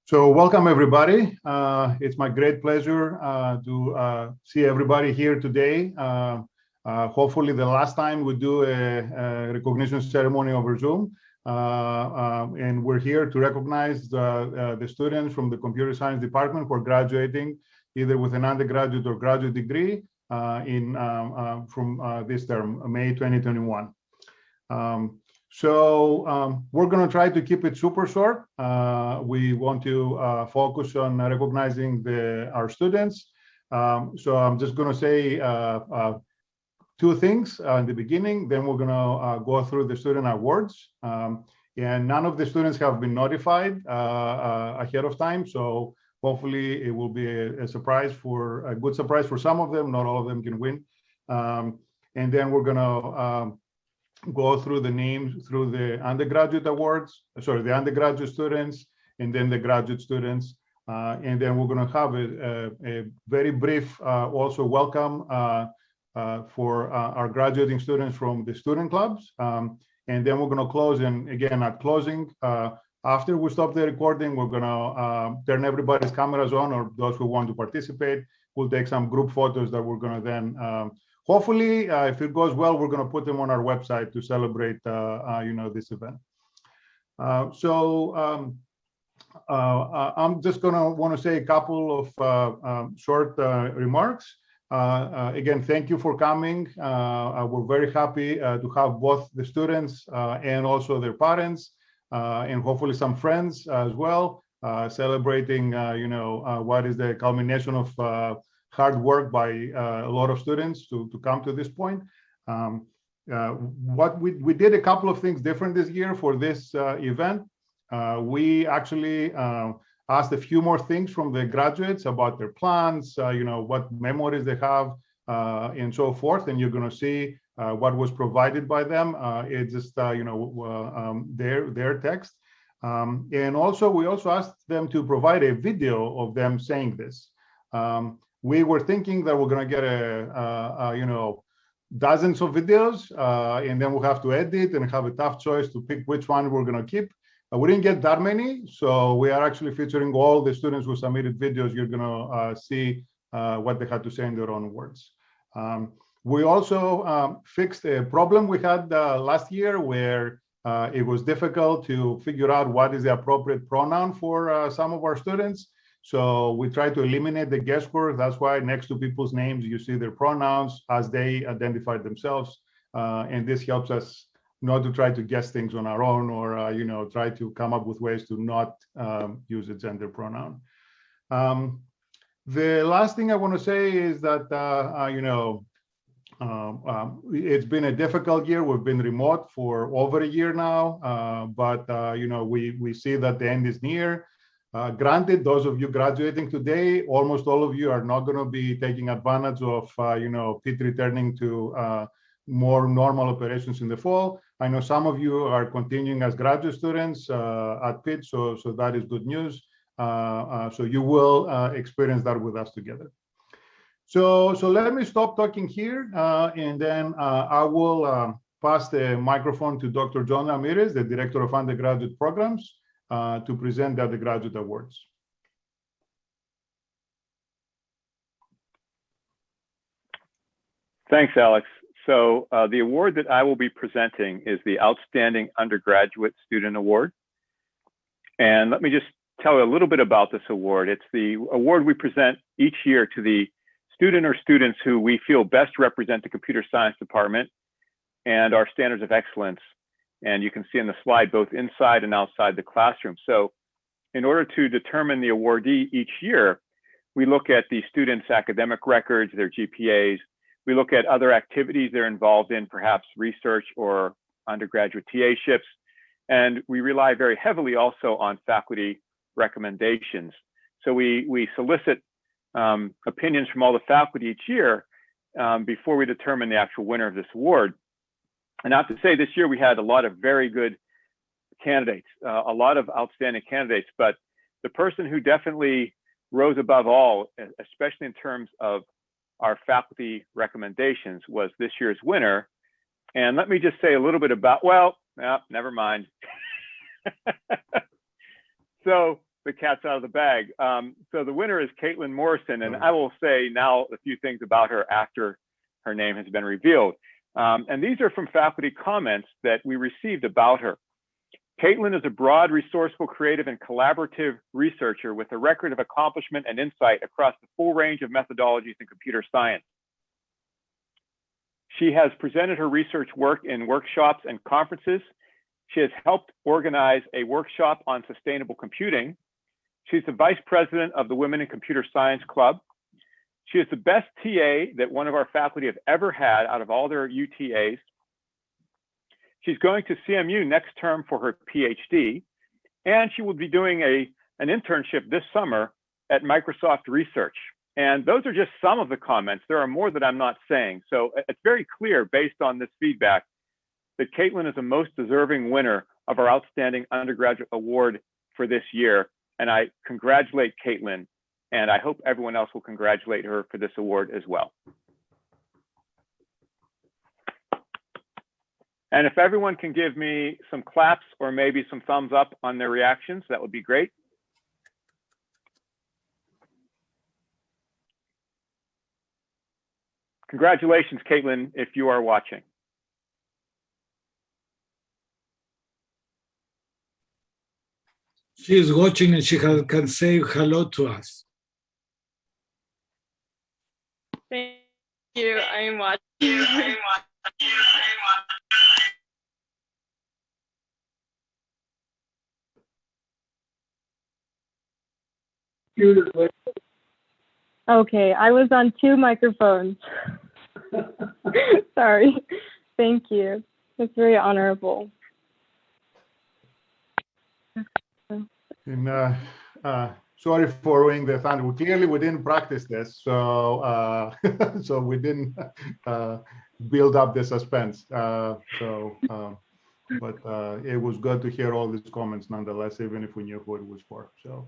So welcome everybody. It's my great pleasure to see everybody here today. Hopefully the last time we do a recognition ceremony over Zoom. And we're here to recognize the students from the computer science department who are graduating either with an undergraduate or graduate degree from this term, May 2021. We're going to try to keep it super short. We want to focus on recognizing our students. So I'm just going to say two things in the beginning, then we're going to go through the student awards. And none of the students have been notified ahead of time. So hopefully it will be a good surprise for some of them. Not all of them can win. And then we're going to go through the names through the undergraduate awards, the undergraduate students, and then the graduate students. And then we're going to have a very brief also welcome for our graduating students from the student clubs. And then we're going to close. And again, at closing, after we stop the recording, we're going to turn everybody's cameras on, or those who want to participate. We'll take some group photos that we're going to then hopefully, if it goes well, we're going to put them on our website to celebrate, this event. I'm just going to want to say a couple of short remarks. Again, thank you for coming. We're very happy to have both the students and also their parents, and hopefully some friends as well, celebrating, what is the culmination of hard work by a lot of students to come to this point. What we did a couple of things different this year for this event. We actually asked a few more things from the graduates about their plans, what memories they have, and so forth. And you're going to see what was provided by them. It's just their text. And also we also asked them to provide a video of them saying this. We were thinking that we're going to get dozens of videos, and then we'll have to edit and have a tough choice to pick which one we're going to keep. We didn't get that many, so we are actually featuring all the students who submitted videos. You're going to see what they had to say in their own words. We also fixed a problem we had last year where it was difficult to figure out what is the appropriate pronoun for some of our students. So we try to eliminate the guesswork. That's why next to people's names, you see their pronouns as they identify themselves. And this helps us not to try to guess things on our own, or try to come up with ways to not use a gender pronoun. The last thing I want to say is that, it's been a difficult year. We've been remote for over a year now, but we see that the end is near. Granted, those of you graduating today, almost all of you are not going to be taking advantage of, Pitt returning to more normal operations in the fall. I know some of you are continuing as graduate students at Pitt, so that is good news. So you will experience that with us together. So let me stop talking here, and then I will pass the microphone to Dr. John Ramirez, the Director of Undergraduate Programs, to present the undergraduate awards. Thanks, Alex. So the award that I will be presenting is the Outstanding Undergraduate Student Award. And let me just tell you a little bit about this award. It's the award we present each year to the student or students who we feel best represent the computer science department and our standards of excellence. And you can see in the slide, both inside and outside the classroom. So in order to determine the awardee each year, we look at the students' academic records, their GPAs. We look at other activities they're involved in, perhaps research or undergraduate TA-ships. And we rely very heavily also on faculty recommendations. So we solicit opinions from all the faculty each year before we determine the actual winner of this award. And I have to say, this year we had a lot of very good candidates, a lot of outstanding candidates, but the person who definitely rose above all, especially in terms of our faculty recommendations, was this year's winner. And let me just say a little bit about, never mind. So the cat's out of the bag. So the winner is Caitlin Morrison, and I will say now a few things about her after her name has been revealed. And these are from faculty comments that we received about her. Caitlin is a broad, resourceful, creative, and collaborative researcher with a record of accomplishment and insight across the full range of methodologies in computer science. She has presented her research work in workshops and conferences. She has helped organize a workshop on sustainable computing. She's the vice president of the Women in Computer Science Club. She is the best TA that one of our faculty have ever had out of all their UTAs. She's going to CMU next term for her PhD, and she will be doing an internship this summer at Microsoft Research. And those are just some of the comments. There are more that I'm not saying. So it's very clear based on this feedback that Caitlin is the most deserving winner of our Outstanding Undergraduate Award for this year. And I congratulate Caitlin, and I hope everyone else will congratulate her for this award as well. And if everyone can give me some claps or maybe some thumbs up on their reactions, that would be great. Congratulations, Caitlin, if you are watching. She is watching and she can say hello to us. Thank you. I'm watching. Okay, I was on 2 microphones. Sorry. Thank you. It's very honorable. And sorry for ruining the thunder. Clearly, we didn't practice this, so so we didn't build up the suspense. But it was good to hear all these comments nonetheless, even if we knew who it was for. So.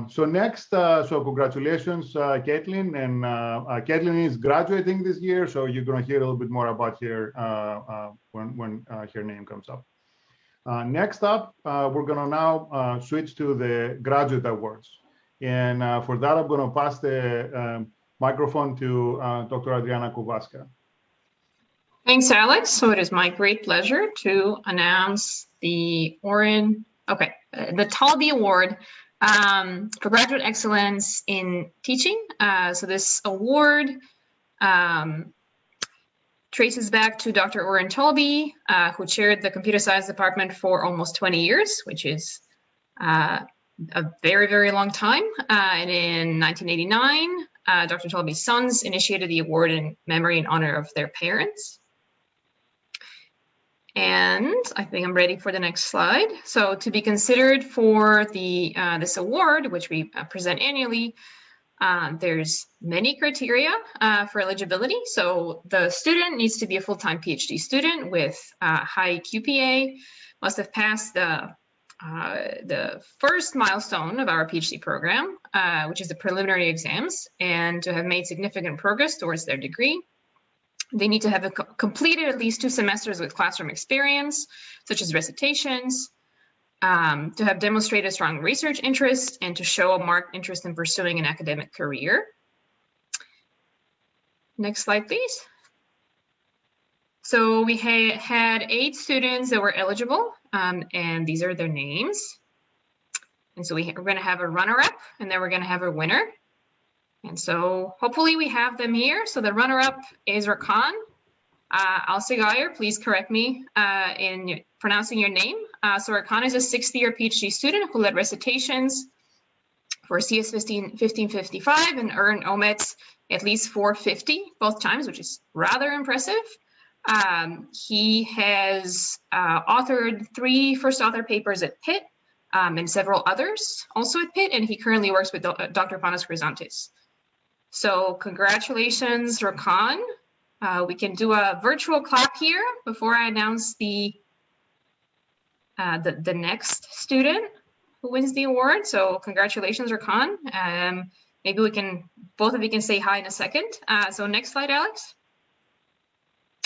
So next, so congratulations, Caitlin, and Caitlin is graduating this year, so you're going to hear a little bit more about her when her name comes up. Next up, we're going to now switch to the graduate awards, and for that, I'm going to pass the microphone to Dr. Adriana Kowalska. Thanks, Alex. So it is my great pleasure to announce the Talby Award for Graduate Excellence in Teaching. So this award traces back to Dr. Oren Talby, who chaired the computer science department for almost 20 years, which is a very, very long time. And in 1989, Dr. Talby's sons initiated the award in memory and honor of their parents. And I think I'm ready for the next slide. So to be considered for the this award, which we present annually, there's many criteria for eligibility. So the student needs to be a full-time PhD student with high QPA, must have passed the first milestone of our PhD program, which is the preliminary exams, and to have made significant progress towards their degree. They need to have completed at least 2 semesters with classroom experience, such as recitations, to have demonstrated strong research interest, and to show a marked interest in pursuing an academic career. Next slide, please. So we had 8 students that were eligible, and these are their names. And so we're going to have a runner-up, and then we're going to have a winner. And so hopefully we have them here. So the runner-up is Rakan Alsegayer. Please correct me in pronouncing your name. So Rakan is a 6th-year PhD student who led recitations for CS 1555 and earned OMETs at least 450 both times, which is rather impressive. He has authored 3 first author papers at Pitt and several others also at Pitt, and he currently works with Dr. Panos Chrysantis. So congratulations, Rakan. We can do a virtual clap here before I announce the next student who wins the award. So congratulations, Rakan. Maybe both of you can say hi in a second. So next slide, Alex.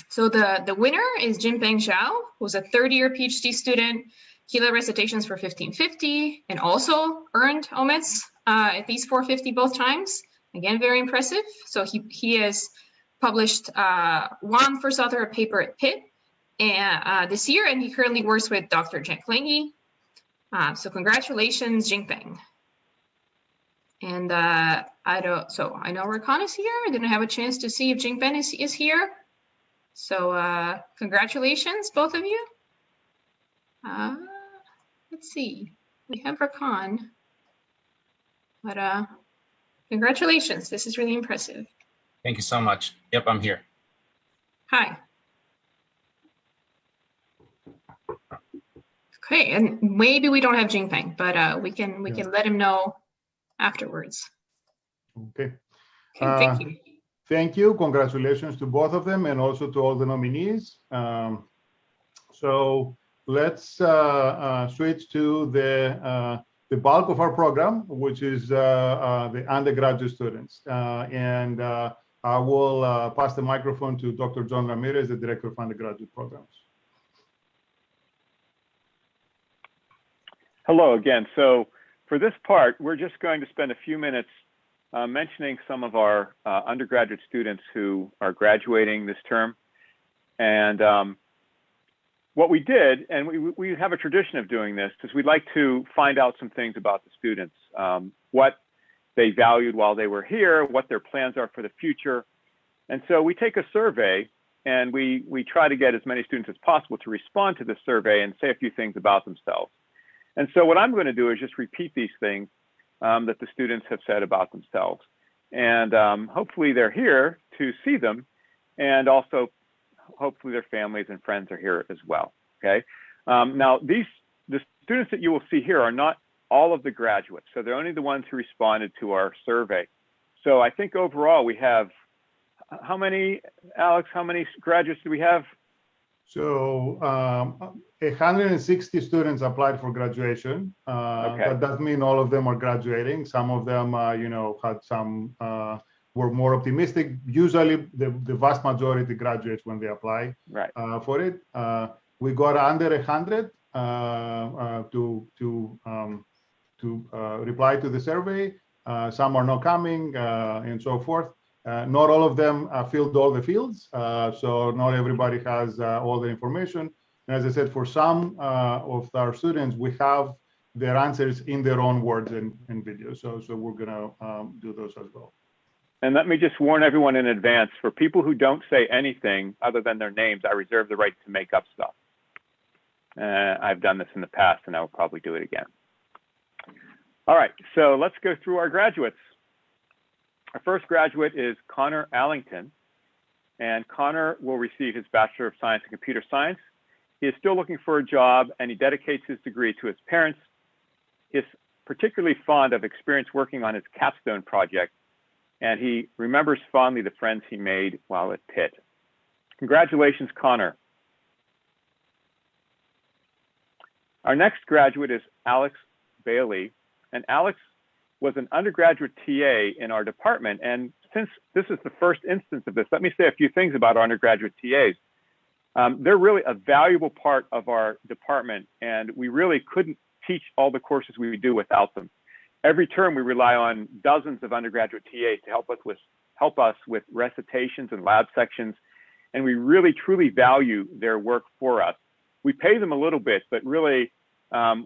So the winner is Jinpeng Zhao, who's a 3rd-year PhD student He led recitations for 1550 and also earned omits at least 450 both times. Again, very impressive. So he has published one first author paper at Pitt this year, and he currently works with Dr. Jack Lange. So congratulations, Jingpeng. And I know Rakan is here. I didn't have a chance to see if Jingpeng is here. So congratulations, both of you. Let's see, we have Rakan, but congratulations. This is really impressive. Thank you so much. Yep, I'm here. Hi. Okay, and maybe we don't have Jingpeng, but we can let him know afterwards. Okay. Thank you. Thank you. Congratulations to both of them and also to all the nominees. So let's switch to the bulk of our program, which is the undergraduate students. And I will pass the microphone to Dr. John Ramirez, the Director of Undergraduate Programs. Hello again. So for this part, we're just going to spend a few minutes mentioning some of our undergraduate students who are graduating this term. And what we did, and we have a tradition of doing this, is we'd like to find out some things about the students, what they valued while they were here, what their plans are for the future. And so we take a survey and we try to get as many students as possible to respond to the survey and say a few things about themselves. And so what I'm going to do is just repeat these things that the students have said about themselves. And hopefully they're here to see them, and also hopefully their families and friends are here as well, okay? Now, the students that you will see here are not all of the graduates, so they're only the ones who responded to our survey. So I think overall we have, how many, Alex, how many graduates do we have? So 160 students applied for graduation. Okay. That doesn't mean all of them are graduating. Some of them, had some, were more optimistic. Usually the vast majority graduates when they apply for it. We got under 100 to reply to the survey. Some are not coming and so forth. Not all of them filled all the fields, so not everybody has all the information. And as I said, for some of our students, we have their answers in their own words and videos. So we're gonna do those as well. And let me just warn everyone in advance, for people who don't say anything other than their names, I reserve the right to make up stuff. I've done this in the past and I will probably do it again. All right, so let's go through our graduates. Our first graduate is Connor Ellington, and Connor will receive his Bachelor of Science in Computer Science. He is still looking for a job, and he dedicates his degree to his parents. He is particularly fond of experience working on his capstone project, and he remembers fondly the friends he made while at Pitt. Congratulations, Connor. Our next graduate is Alex Bailey, and Alex was an undergraduate TA in our department. And since this is the first instance of this, let me say a few things about our undergraduate TAs. They're really a valuable part of our department, and we really couldn't teach all the courses we do without them. Every term, we rely on dozens of undergraduate TAs to help us with recitations and lab sections, and we really truly value their work for us. We pay them a little bit, but really,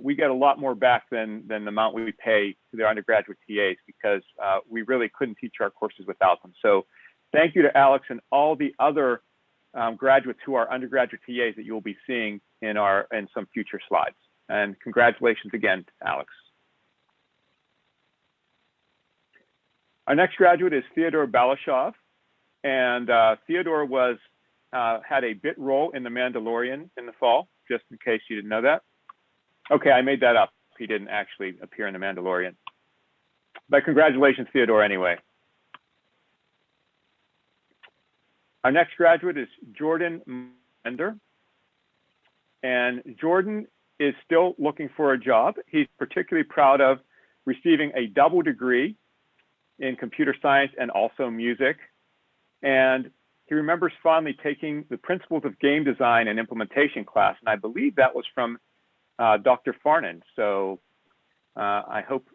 we get a lot more back than the amount we pay to their undergraduate TAs, because we really couldn't teach our courses without them. So thank you to Alex and all the other graduates who are undergraduate TAs that you'll be seeing in some future slides. And congratulations again, Alex. Our next graduate is Theodore Balashov, and Theodore had a bit role in The Mandalorian in the fall, just in case you didn't know that. Okay, I made that up. He didn't actually appear in The Mandalorian. But congratulations, Theodore, anyway. Our next graduate is Jordan Mender. And Jordan is still looking for a job. He's particularly proud of receiving a double degree in computer science and also music. And he remembers fondly taking the Principles of Game Design and Implementation class. And I believe that was from Dr. Farnan. So I hope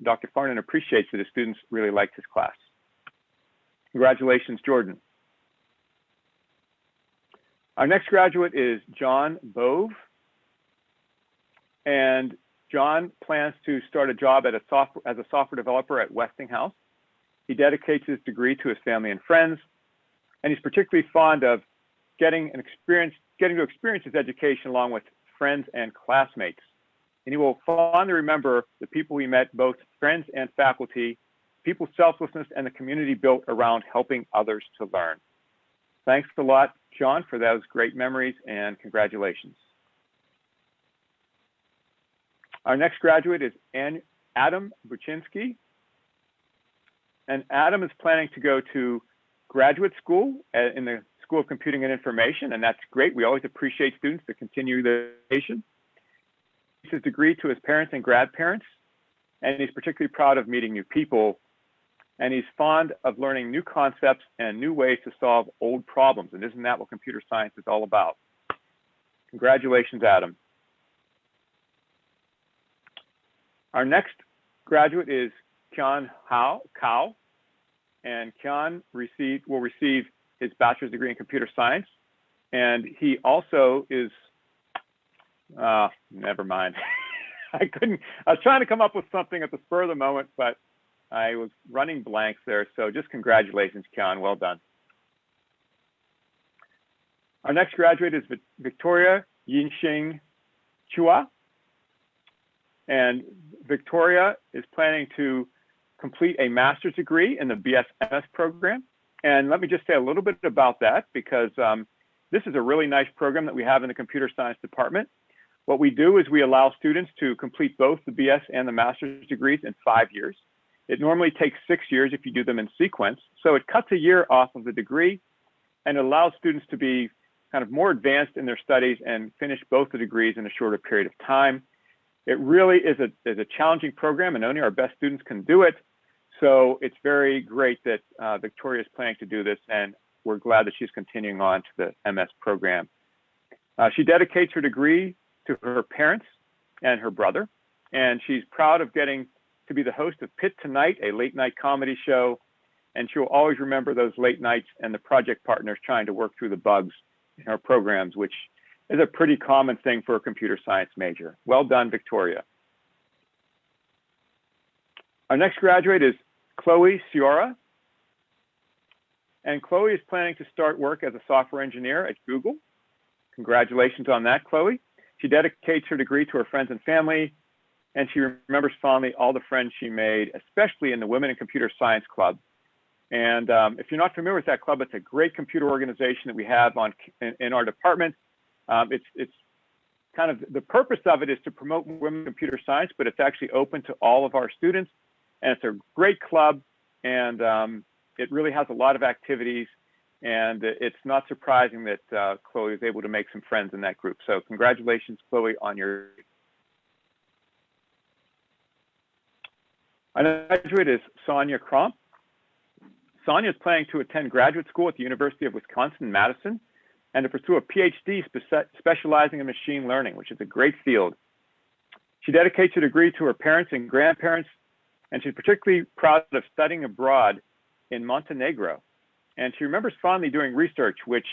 Dr. Farnan appreciates that his students really liked his class. Congratulations, Jordan. Our next graduate is John Bove. And John plans to start a job as a software developer at Westinghouse. He dedicates his degree to his family and friends, and he's particularly fond of getting to experience his education along with friends and classmates. And he will fondly remember the people he met, both friends and faculty, people's selflessness, and the community built around helping others to learn. Thanks a lot, John, for those great memories, and congratulations. Our next graduate is Adam Bucinski. And Adam is planning to go to graduate school in the School of Computing and Information, and that's great. We always appreciate students that continue their education. He gives his degree to his parents and grandparents, and he's particularly proud of meeting new people, and he's fond of learning new concepts and new ways to solve old problems, and isn't that what computer science is all about? Congratulations, Adam. Our next graduate is Keonhao Cao, and Keon will receive his bachelor's degree in computer science, and he also is, never mind. I was trying to come up with something at the spur of the moment, but I was running blanks there, so just congratulations, Keon, well done. Our next graduate is Victoria Yinxing Chua, and Victoria is planning to complete a master's degree in the BS-MS program. And let me just say a little bit about that, because this is a really nice program that we have in the computer science department. What we do is we allow students to complete both the BS and the master's degrees in 5 years. It normally takes 6 years if you do them in sequence. So it cuts a year off of the degree, and it allows students to be kind of more advanced in their studies and finish both the degrees in a shorter period of time. It really is a challenging program, and only our best students can do it. So it's very great that Victoria is planning to do this, and we're glad that she's continuing on to the MS program. She dedicates her degree to her parents and her brother, and she's proud of getting to be the host of Pitt Tonight, a late night comedy show, and she'll always remember those late nights and the project partners trying to work through the bugs in our programs, which is a pretty common thing for a computer science major. Well done, Victoria. Our next graduate is Chloe Siora. And Chloe is planning to start work as a software engineer at Google. Congratulations on that, Chloe. She dedicates her degree to her friends and family, and she remembers fondly all the friends she made, especially in the Women in Computer Science Club. And if you're not familiar with that club, it's a great computer organization that we have in our department. It's kind of, the purpose of it is to promote women in computer science, but it's actually open to all of our students. And it's a great club, and it really has a lot of activities. And it's not surprising that Chloe was able to make some friends in that group. So congratulations, Chloe, on your. Our next graduate is Sonia Crom. Sonia is planning to attend graduate school at the University of Wisconsin-Madison and to pursue a PhD specializing in machine learning, which is a great field. She dedicates her degree to her parents and grandparents, and she's particularly proud of studying abroad in Montenegro. And she remembers fondly doing research, which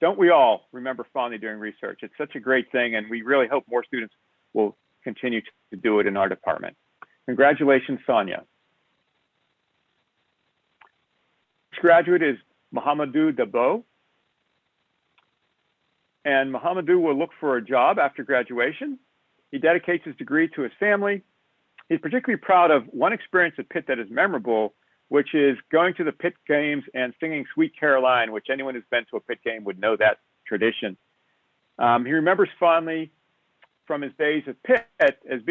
don't we all remember fondly doing research? It's such a great thing, and we really hope more students will continue to do it in our department. Congratulations, Sonia. Next graduate is Mohammed Dabo. And Mohammed will look for a job after graduation. He dedicates his degree to his family. He's particularly proud of one experience at Pitt that is memorable, which is going to the Pitt games and singing Sweet Caroline, which anyone who's been to a Pitt game would know that tradition. He remembers fondly from his days at Pitt as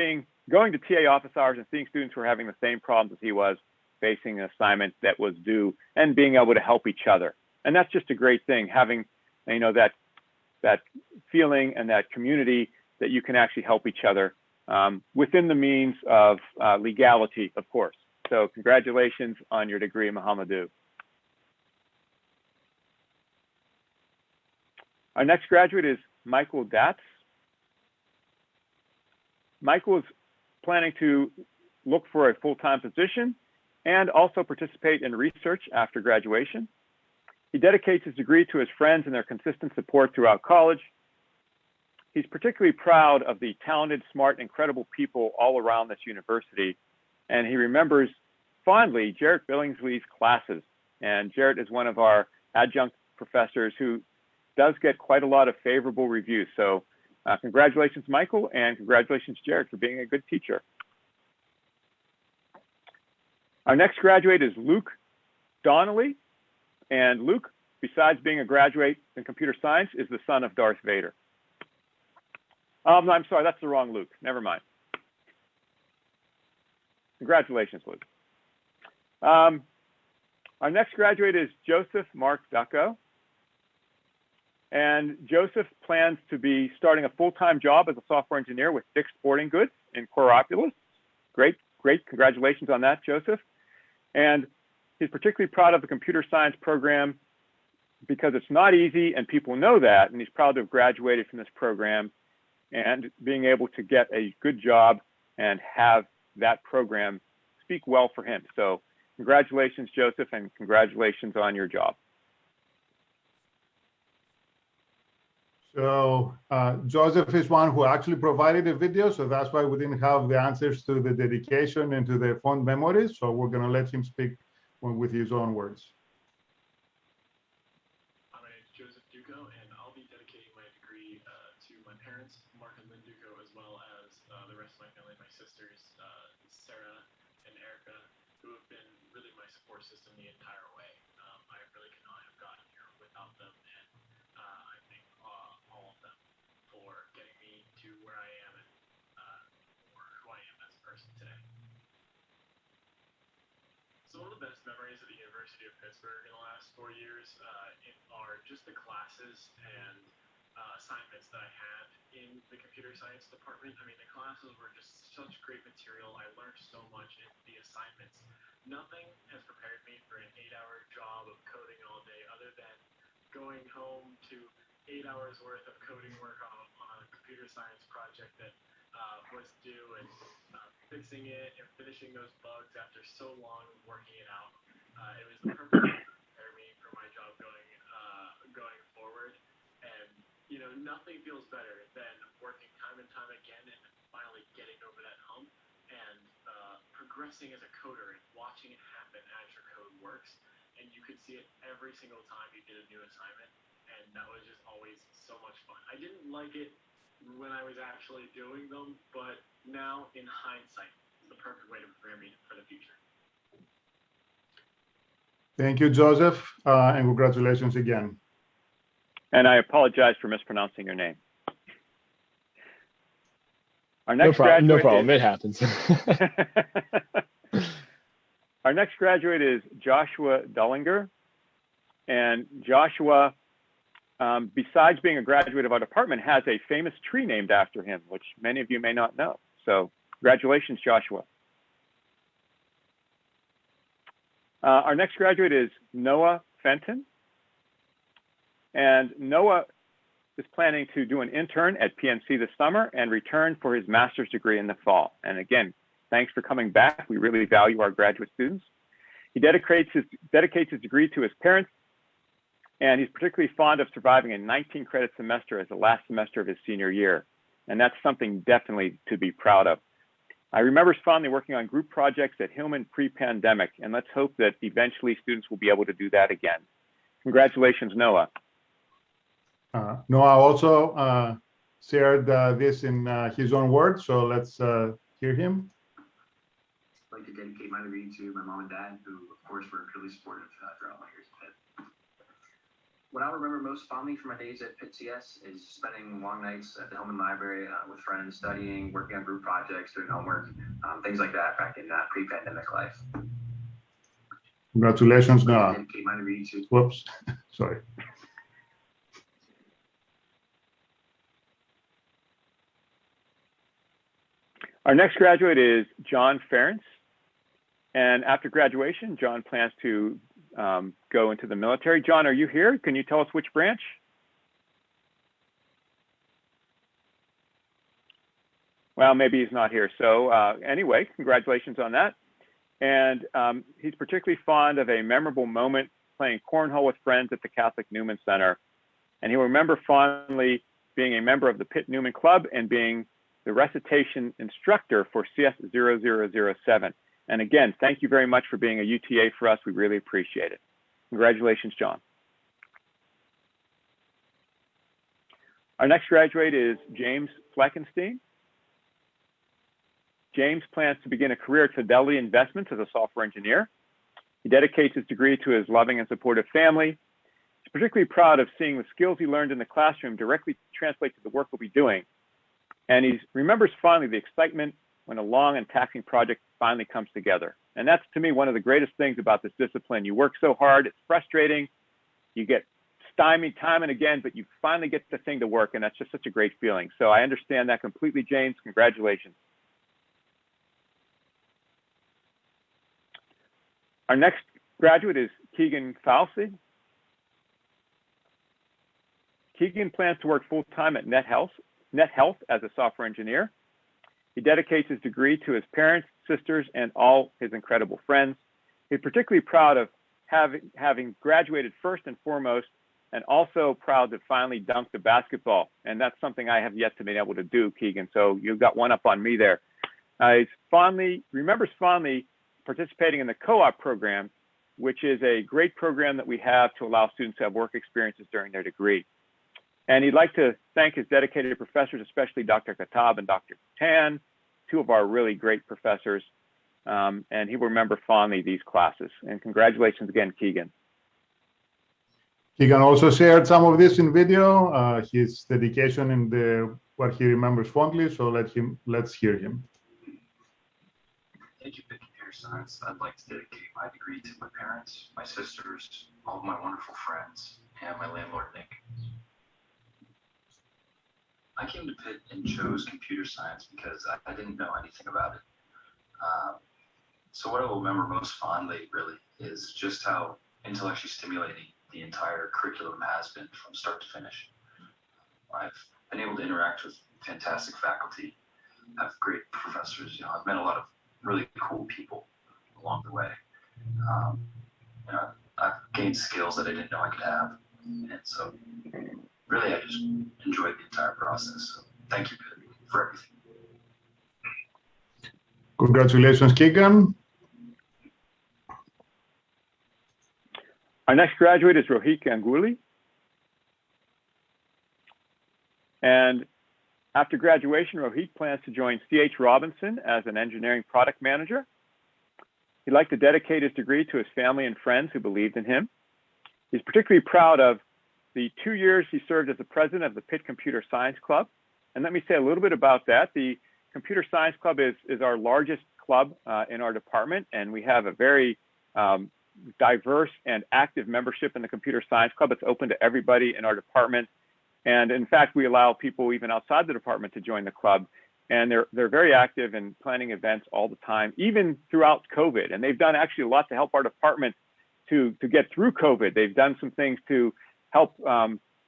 going to TA office hours and seeing students who were having the same problems as he was, facing an assignment that was due and being able to help each other. And that's just a great thing, having that feeling and that community that you can actually help each other within the means of legality, of course. So congratulations on your degree, Mohammed. Our next graduate is Michael Datz. Michael is planning to look for a full-time position and also participate in research after graduation. He dedicates his degree to his friends and their consistent support throughout college. He's particularly proud of the talented, smart, incredible people all around this university. And he remembers fondly Jarrett Billingsley's classes. And Jarrett is one of our adjunct professors who does get quite a lot of favorable reviews. So congratulations, Michael, and congratulations, Jarrett, for being a good teacher. Our next graduate is Luke Donnelly. And Luke, besides being a graduate in computer science, is the son of Darth Vader. I'm sorry, that's the wrong Luke. Never mind. Congratulations, Luke. Our next graduate is Joseph Mark Ducko. And Joseph plans to be starting a full-time job as a software engineer with Dick's Sporting Goods in Coraopolis. Great, great. Congratulations on that, Joseph. And he's particularly proud of the computer science program because it's not easy and people know that. And he's proud to have graduated from this program and being able to get a good job and have that program speak well for him. So congratulations, Joseph, and congratulations on your job. So Joseph is one who actually provided a video, so that's why we didn't have the answers to the dedication and to the fond memories. So we're going to let him speak with his own words. My name is Joseph Ducko, and I'll be dedicating my degree to my parents, Mark and Lynn Ducko, as well as the rest of my family, my sisters, Sarah and Erica, who have been really my support system the entire way. I really could not have gotten here without them, and I thank all of them for getting me to where I am and for who I am as a person today. So one of the best memories of the University of Pittsburgh in the last 4 years are just the classes and assignments that I had in the computer science department. I mean, the classes were just such great material. I learned so much in the assignments. Nothing has prepared me for an 8-hour job of coding all day other than going home to 8 hours worth of coding work on a computer science project that was due and fixing it and finishing those bugs after so long working it out. It was the perfect way to prepare me for my job going forward. And you know, nothing feels better than working time and time again and finally getting over that hump and progressing as a coder and watching it happen as your code works. And you could see it every single time you did a new assignment. And that was just always so much fun. I didn't like it when I was actually doing them, but now in hindsight, it's the perfect way to prepare me for the future. Thank you, Joseph, and congratulations again. And I apologize for mispronouncing your name. Our next No problem. It happens. Our next graduate is Joshua Dullinger. And Joshua, besides being a graduate of our department, has a famous tree named after him, which many of you may not know. So congratulations, Joshua. Our next graduate is Noah Fenton. And Noah is planning to do an intern at PNC this summer and return for his master's degree in the fall. And again, thanks for coming back. We really value our graduate students. He dedicates his degree to his parents, and he's particularly fond of surviving a 19-credit semester as the last semester of his senior year. And that's something definitely to be proud of. I remember fondly working on group projects at Hillman pre-pandemic, and let's hope that eventually students will be able to do that again. Congratulations, Noah. Noah also shared this in his own words, so let's hear him. I'd like to dedicate my degree to my mom and dad, who, of course, were really supportive throughout my years at Pitt. What I remember most fondly from my days at Pitt CS is spending long nights at the Hillman Library with friends, studying, working on group projects, doing homework, things like that back in pre-pandemic life. Congratulations, Noah. Dedicate my degree to. Whoops, sorry. Our next graduate is John Ferentz. And after graduation, John plans to go into the military. John, are you here? Can you tell us which branch? Well, maybe he's not here. So anyway, congratulations on that. And he's particularly fond of a memorable moment playing cornhole with friends at the Catholic Newman Center. And he'll remember fondly being a member of the Pitt Newman Club and being the recitation instructor for CS0007. And again, thank you very much for being a UTA for us. We really appreciate it. Congratulations, John. Our next graduate is James Fleckenstein. James plans to begin a career at Fidelity Investments as a software engineer. He dedicates his degree to his loving and supportive family. He's particularly proud of seeing the skills he learned in the classroom directly translate to the work we'll be doing. And he remembers fondly the excitement when a long and taxing project finally comes together. And that's, to me, one of the greatest things about this discipline. You work so hard, it's frustrating. You get stymied time and again, but you finally get the thing to work, and that's just such a great feeling. So I understand that completely, James. Congratulations. Our next graduate is Keegan Falco. Keegan plans to work full-time at Net Health as a software engineer. He dedicates his degree to his parents, sisters, and all his incredible friends. He's particularly proud of having graduated first and foremost, and also proud to finally dunk the basketball. And that's something I have yet to be able to do, Keegan. So you've got one up on me there. He remembers fondly participating in the co-op program, which is a great program that we have to allow students to have work experiences during their degree. And he'd like to thank his dedicated professors, especially Dr. Katab and Dr. Tan, two of our really great professors. And he will remember fondly these classes. And congratulations again, Keegan. Keegan also shared some of this in video, his dedication in what he remembers fondly. So let's hear him. Thank you, Pitt Computer Science. I'd like to dedicate my degree to my parents, my sisters, all of my wonderful friends, and my landlord, Nick. I came to Pitt and chose computer science because I didn't know anything about it. So what I will remember most fondly, really, is just how intellectually stimulating the entire curriculum has been from start to finish. I've been able to interact with fantastic faculty, have great professors. I've met a lot of really cool people along the way. I've gained skills that I didn't know I could have, and so really I just enjoyed the entire process. So thank you for everything. Congratulations, Keegan. Our next graduate is Rohit Kanguli. And after graduation, Rohit plans to join C.H. Robinson as an engineering product manager. He'd like to dedicate his degree to his family and friends who believed in him. He's particularly proud of the 2 years he served as the president of the Pitt Computer Science Club. And let me say a little bit about that. The Computer Science Club is our largest club in our department, and we have a very diverse and active membership in the Computer Science Club. It's open to everybody in our department. And in fact, we allow people even outside the department to join the club. And they're very active in planning events all the time, even throughout COVID. And they've done actually a lot to help our department to get through COVID. They've done some things to help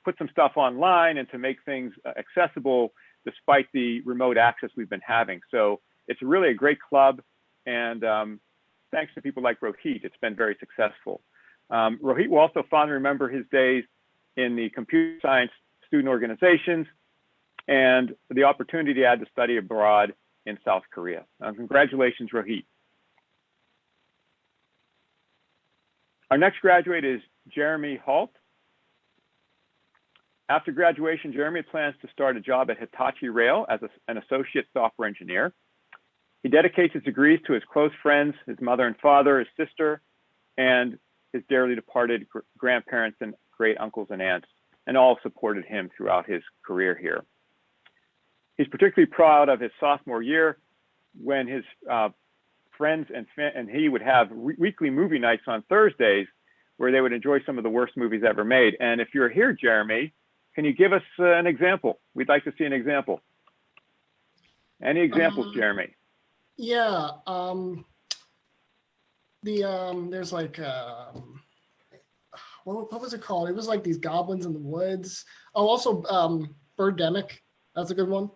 put some stuff online and to make things accessible despite the remote access we've been having. So it's really a great club. And thanks to people like Rohit, it's been very successful. Rohit will also fondly remember his days in the computer science student organizations and the opportunity he had to study abroad in South Korea. Congratulations, Rohit. Our next graduate is Jeremy Halt. After graduation, Jeremy plans to start a job at Hitachi Rail as an associate software engineer. He dedicates his degrees to his close friends, his mother and father, his sister, and his dearly departed grandparents and great uncles and aunts, and all supported him throughout his career here. He's particularly proud of his sophomore year when his friends and he would have weekly movie nights on Thursdays where they would enjoy some of the worst movies ever made. And if you're here, Jeremy, can you give us an example? We'd like to see an example. Any examples, Jeremy? Yeah, there's like, what was it called? It was like these goblins in the woods. Oh, also Birdemic. That's a good one.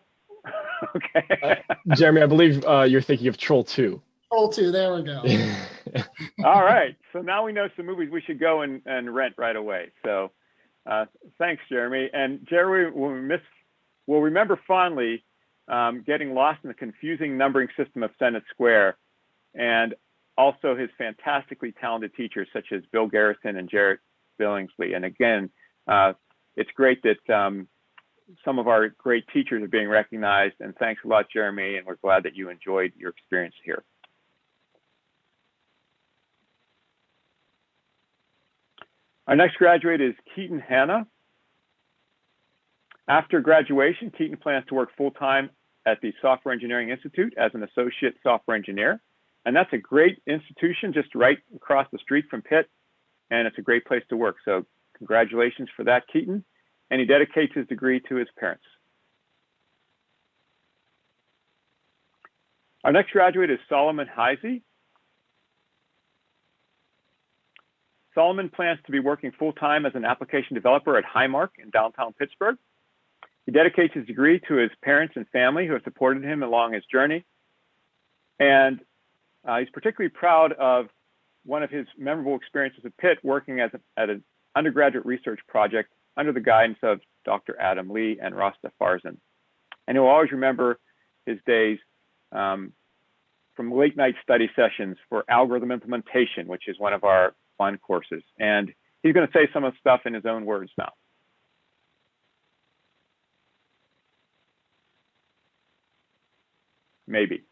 Okay. Jeremy, I believe you're thinking of Troll 2. Troll 2, there we go. All right. So now we know some movies we should go and rent right away. So thanks, Jeremy. And Jeremy will remember fondly getting lost in the confusing numbering system of Senate Square, and also his fantastically talented teachers such as Bill Garrison and Jarrett Billingsley. And again, it's great that some of our great teachers are being recognized, and thanks a lot, Jeremy, and we're glad that you enjoyed your experience here. Our next graduate is Keaton Hannah. After graduation, Keaton plans to work full-time at the Software Engineering Institute as an associate software engineer. And that's a great institution just right across the street from Pitt, and it's a great place to work. So congratulations for that, Keaton. And he dedicates his degree to his parents. Our next graduate is Solomon Heisey. Solomon plans to be working full-time as an application developer at Highmark in downtown Pittsburgh. He dedicates his degree to his parents and family who have supported him along his journey. And he's particularly proud of one of his memorable experiences at Pitt, working at an undergraduate research project under the guidance of Dr. Adam Lee and Rasta Farzan. And he'll always remember his days from late night study sessions for algorithm implementation, which is one of our fun courses. And he's going to say some of the stuff in his own words now. Maybe.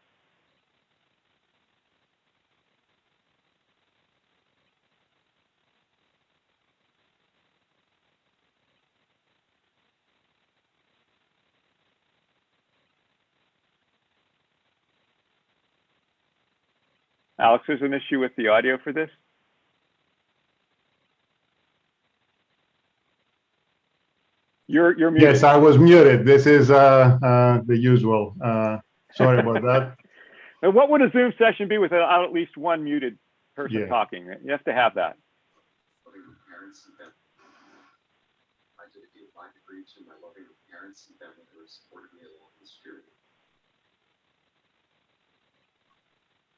Alex, there's an issue with the audio for this? You're muted. Yes, I was muted. This is the usual. Sorry about that. And what would a Zoom session be without at least one muted person talking? You have to have that. I dedicate my degree to my loving parents and family who have supported me along this journey.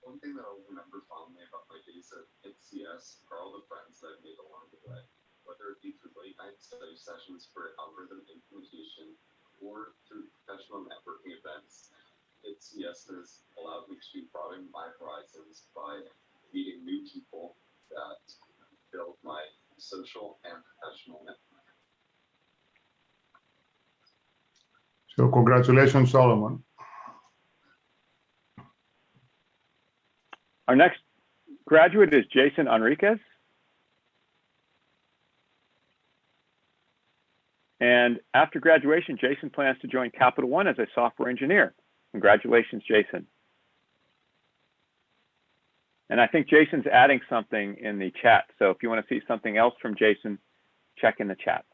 One thing that I'll remember fondly about my days at CS are all the friends that I've made along the way, whether it be through late night study sessions for algorithm implementation or through professional networking events. CS has allowed me to broaden my horizons by meeting new people that build my social and professional network. So congratulations, Solomon. Our next graduate is Jason Enriquez. And after graduation, Jason plans to join Capital One as a software engineer. Congratulations, Jason. And I think Jason's adding something in the chat. So if you want to see something else from Jason, check in the chat.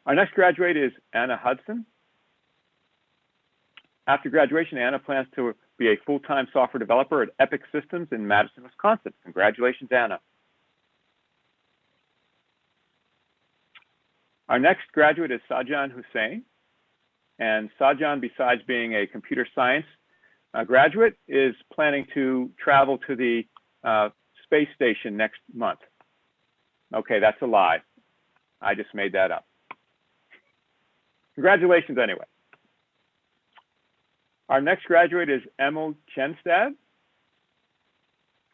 Our next graduate is Anna Hudson. After graduation, Anna plans to be a full-time software developer at Epic Systems in Madison, Wisconsin. Congratulations, Anna. Our next graduate is Sajan Hussain. And Sajan, besides being a computer science graduate, is planning to travel to the space station next month. Okay, that's a lie. I just made that up. Congratulations anyway. Our next graduate is Emil Chenstad.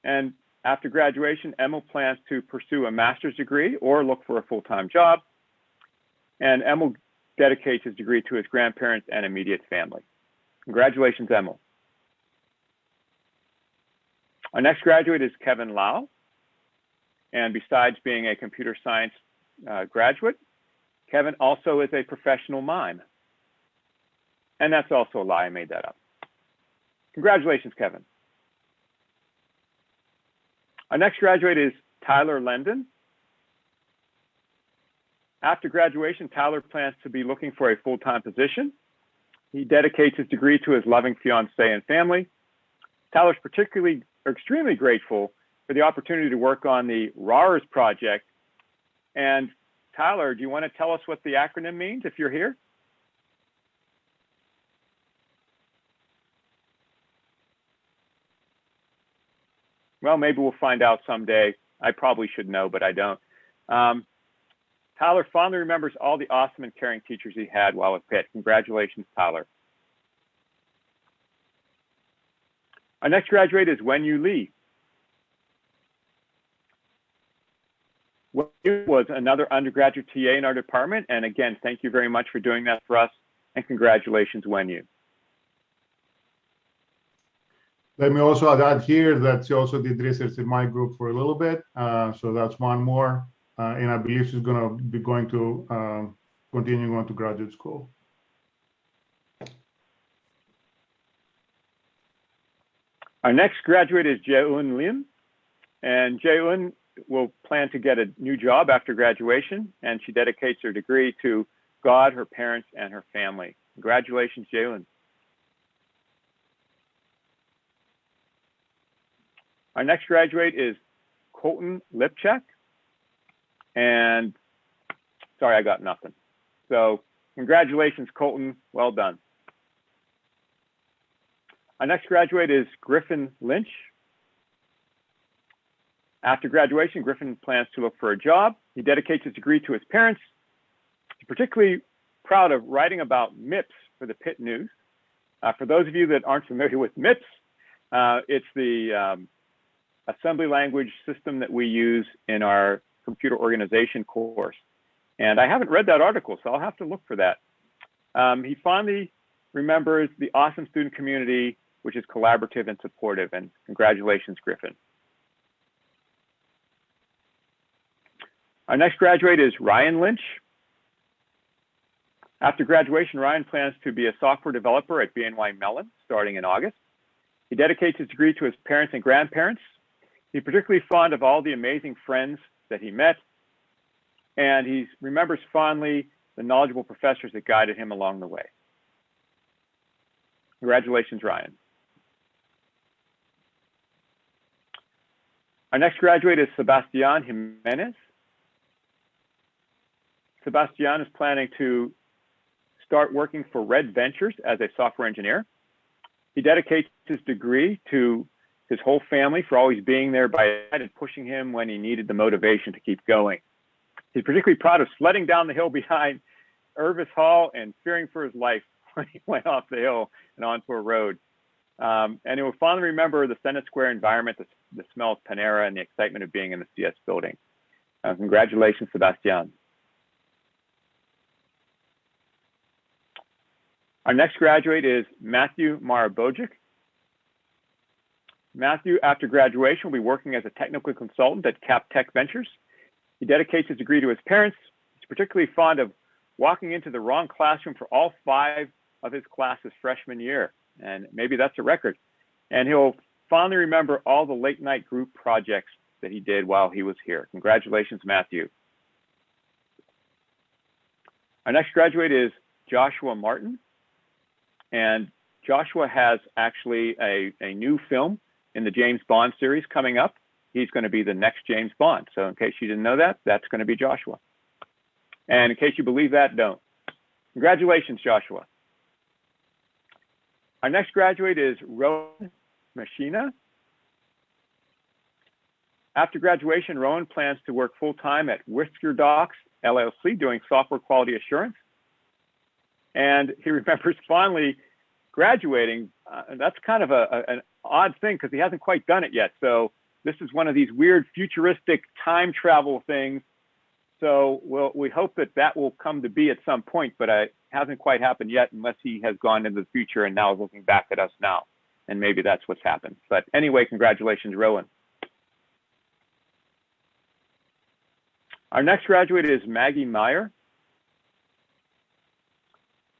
And after graduation, Emil plans to pursue a master's degree or look for a full-time job. And Emil dedicates his degree to his grandparents and immediate family. Congratulations, Emil. Our next graduate is Kevin Lau. And besides being a computer science graduate, Kevin also is a professional mime. And that's also a lie, I made that up. Congratulations, Kevin. Our next graduate is Tyler Lendon. After graduation, Tyler plans to be looking for a full-time position. He dedicates his degree to his loving fiance and family. Tyler's extremely grateful for the opportunity to work on the RARS project. And Tyler, do you want to tell us what the acronym means if you're here? Well, maybe we'll find out someday. I probably should know, but I don't. Tyler fondly remembers all the awesome and caring teachers he had while at Pitt. Congratulations, Tyler. Our next graduate is Wenyu Lee. Wenyu was another undergraduate TA in our department. And again, thank you very much for doing that for us. And congratulations, Wenyu. Let me also add here that she also did research in my group for a little bit. So that's one more. And I believe she's going to be going to continuing on to graduate school. Our next graduate is Jae-eun Lim. And Jae-eun will plan to get a new job after graduation. And she dedicates her degree to God, her parents, and her family. Congratulations, Jae-eun. Our next graduate is Colton Lipchak. And sorry, I got nothing. So congratulations, Colton. Well done. Our next graduate is Griffin Lynch. After graduation, Griffin plans to look for a job. He dedicates his degree to his parents. He's particularly proud of writing about MIPS for the Pitt News. For those of you that aren't familiar with MIPS, it's the assembly language system that we use in our computer organization course. And I haven't read that article, so I'll have to look for that. He fondly remembers the awesome student community, which is collaborative and supportive. And congratulations, Griffin. Our next graduate is Ryan Lynch. After graduation, Ryan plans to be a software developer at BNY Mellon starting in August. He dedicates his degree to his parents and grandparents. He's particularly fond of all the amazing friends that he met, and he remembers fondly the knowledgeable professors that guided him along the way. Congratulations, Ryan. Our next graduate is Sebastian Jimenez. Sebastian is planning to start working for Red Ventures as a software engineer. He dedicates his degree to his whole family for always being there by his side and pushing him when he needed the motivation to keep going. He's particularly proud of sledding down the hill behind Irvis Hall and fearing for his life when he went off the hill and onto a road. And he will fondly remember the Senate Square environment, the smell of Panera, and the excitement of being in the CS building. Congratulations, Sebastian. Our next graduate is Matthew Marabojic. Matthew, after graduation, will be working as a technical consultant at Cap Tech Ventures. He dedicates his degree to his parents. He's particularly fond of walking into the wrong classroom for all 5 of his classes freshman year. And maybe that's a record. And he'll fondly remember all the late night group projects that he did while he was here. Congratulations, Matthew. Our next graduate is Joshua Martin. And Joshua has actually a new film in the James Bond series coming up. He's going to be the next James Bond. So in case you didn't know that, that's going to be Joshua. And in case you believe that, don't. Congratulations, Joshua. Our next graduate is Ronan Machina. After graduation, Rowan plans to work full-time at Whisker Docs LLC doing software quality assurance. And he remembers finally graduating. That's kind of an odd thing because he hasn't quite done it yet. So this is one of these weird futuristic time travel things. So we hope that that will come to be at some point, but it hasn't quite happened yet unless he has gone into the future and now is looking back at us now. And maybe that's what's happened. But anyway, congratulations, Rowan. Our next graduate is Maggie Meyer.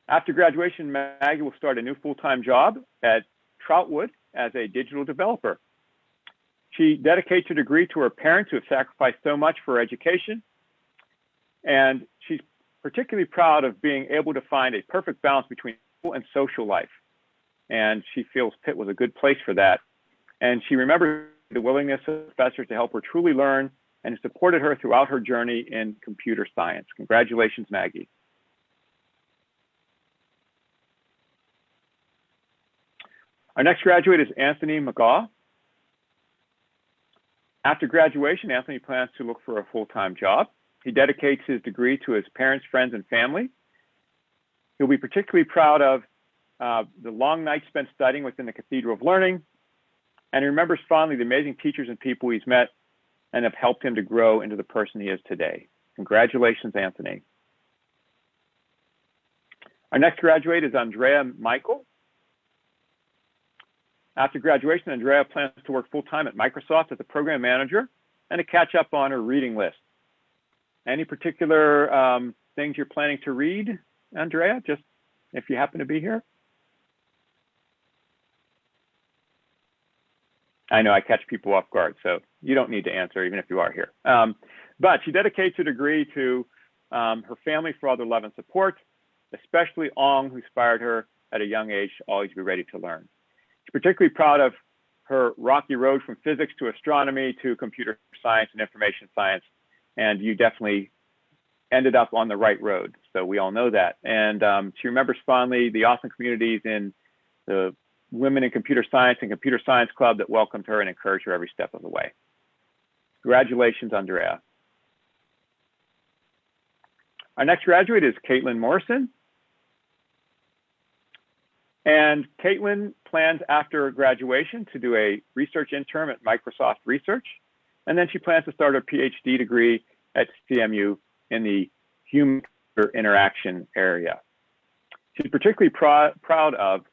After graduation, Maggie will start a new full-time job at Troutwood as a digital developer. She dedicates her degree to her parents who have sacrificed so much for her education. And she's particularly proud of being able to find a perfect balance between school and social life. And she feels Pitt was a good place for that. And she remembers the willingness of professors to help her truly learn and has supported her throughout her journey in computer science. Congratulations, Maggie. Our next graduate is Anthony McGaw. After graduation, Anthony plans to look for a full-time job. He dedicates his degree to his parents, friends, and family. He'll be particularly proud of the long nights spent studying within the Cathedral of Learning, and he remembers fondly the amazing teachers and people he's met and have helped him to grow into the person he is today. Congratulations, Anthony. Our next graduate is Andrea Michael. After graduation, Andrea plans to work full-time at Microsoft as a program manager and to catch up on her reading list. Any particular things you're planning to read, Andrea, just if you happen to be here? I know I catch people off guard, so you don't need to answer even if you are here. But she dedicates her degree to her family for all their love and support, especially Ong, who inspired her at a young age to always be ready to learn. She's particularly proud of her rocky road from physics to astronomy to computer science and information science. And you definitely ended up on the right road. So we all know that. And she remembers fondly the awesome communities in the Women in Computer Science and Computer Science Club that welcomed her and encouraged her every step of the way. Congratulations, Andrea. Our next graduate is Caitlin Morrison. And Caitlin plans after graduation to do a research intern at Microsoft Research. And then she plans to start a PhD degree at CMU in the human interaction area. She's particularly proud of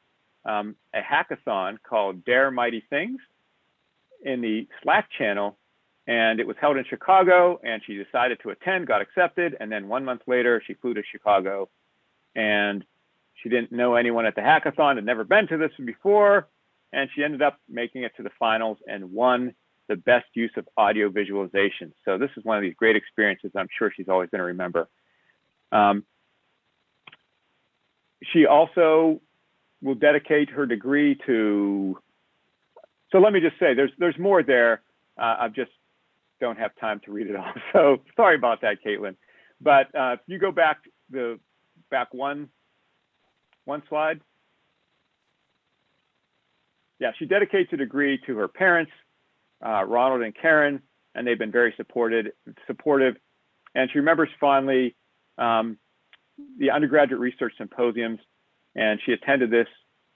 a hackathon called Dare Mighty Things in the Slack channel. And it was held in Chicago, and she decided to attend, got accepted. And then 1 month later, she flew to Chicago, and she didn't know anyone at the hackathon, had never been to this before, and she ended up making it to the finals and won the best use of audio visualization. So this is one of these great experiences I'm sure she's always going to remember. She also will dedicate her degree to, so let me just say, there's more there. I just don't have time to read it all. So sorry about that, Caitlin. But if you go back one slide. Yeah, she dedicates a degree to her parents, Ronald and Karen, and they've been very supportive. And she remembers fondly the undergraduate research symposiums, and she attended this.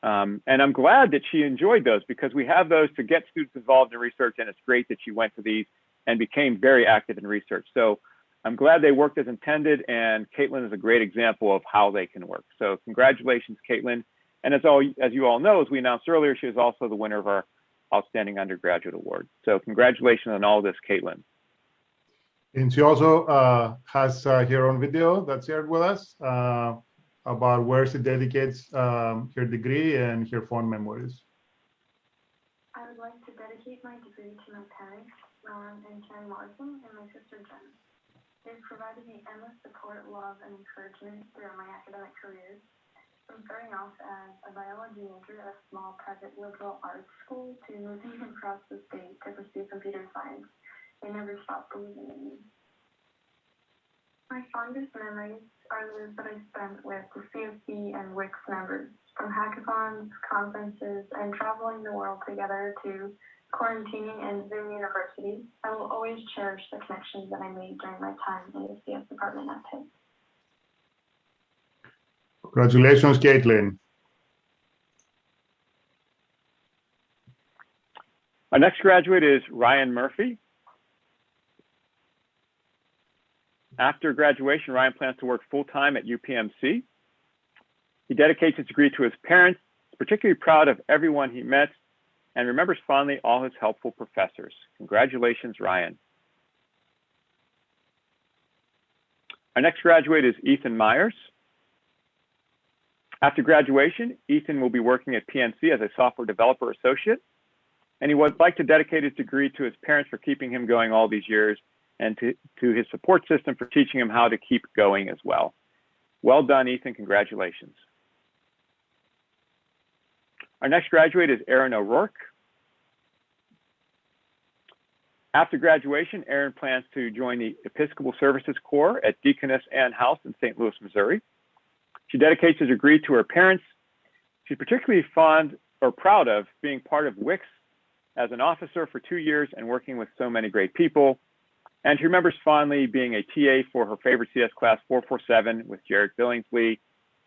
And I'm glad that she enjoyed those, because we have those to get students involved in research, and it's great that she went to these and became very active in research. So I'm glad they worked as intended, and Caitlin is a great example of how they can work. So congratulations, Caitlin. And as you all know, as we announced earlier, she is also the winner of our Outstanding Undergraduate Award. So congratulations on all this, Caitlin. And she also has her own video that's shared with us about where she dedicates her degree and her fond memories. I would like to dedicate my degree to my parents, Ronan and Karen Morrison, and my sister Jen. They've provided me endless support, love, and encouragement throughout my academic careers. From starting off as a biology major at a small private liberal arts school to moving across the state to pursue computer science, they never stopped believing in me. My fondest memories are those that I spent with the CFC and WICS members, from hackathons, conferences, and traveling the world together to quarantining and Zoom University. I will always cherish the connections that I made during my time in the CS department at Pitt. Congratulations, Caitlin. Our next graduate is Ryan Murphy. After graduation, Ryan plans to work full-time at UPMC. He dedicates his degree to his parents, particularly proud of everyone he met, and remembers fondly all his helpful professors. Congratulations, Ryan. Our next graduate is Ethan Myers. After graduation, Ethan will be working at PNC as a software developer associate, and he would like to dedicate his degree to his parents for keeping him going all these years, and to his support system for teaching him how to keep going as well. Well done, Ethan, congratulations. Our next graduate is Erin ORourke. After graduation, Erin plans to join the Episcopal Services Corps at Deaconess Ann House in St. Louis, Missouri. She dedicates a degree to her parents. She's particularly fond or proud of being part of WICS as an officer for 2 years and working with so many great people. And she remembers fondly being a TA for her favorite CS class 447 with Jared Billingsley.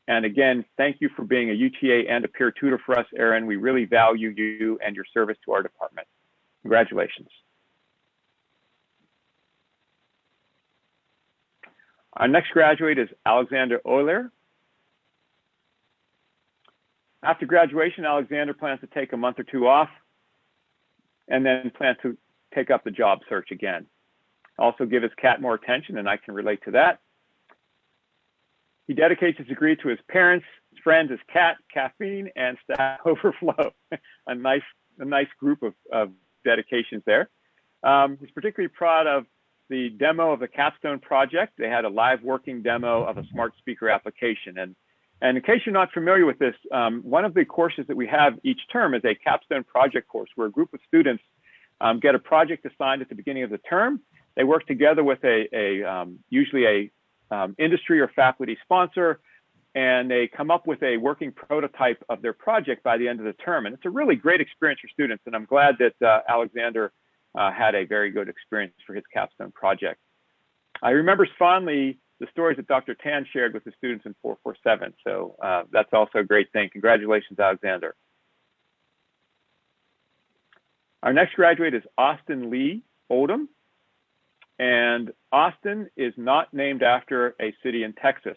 And again, thank you for being a UTA and a peer tutor for us, Erin. We really value you and your service to our department. Congratulations. Our next graduate is Alexander Euler. After graduation, Alexander plans to take a month or two off and then plans to take up the job search again. Also give his cat more attention, and I can relate to that. He dedicates his degree to his parents, his friends, his cat, caffeine, and staff overflow. a nice group of dedications there. He's particularly proud of the demo of the capstone project. They had a live working demo of a smart speaker application. And in case you're not familiar with this, one of the courses that we have each term is a capstone project course where a group of students get a project assigned at the beginning of the term. They work together with usually a industry or faculty sponsor, and they come up with a working prototype of their project by the end of the term. And it's a really great experience for students. And I'm glad that Alexander had a very good experience for his capstone project. I remember fondly the stories that Dr. Tan shared with the students in 447. So that's also a great thing. Congratulations, Alexander. Our next graduate is Austin Lee Odom. And Austin is not named after a city in Texas.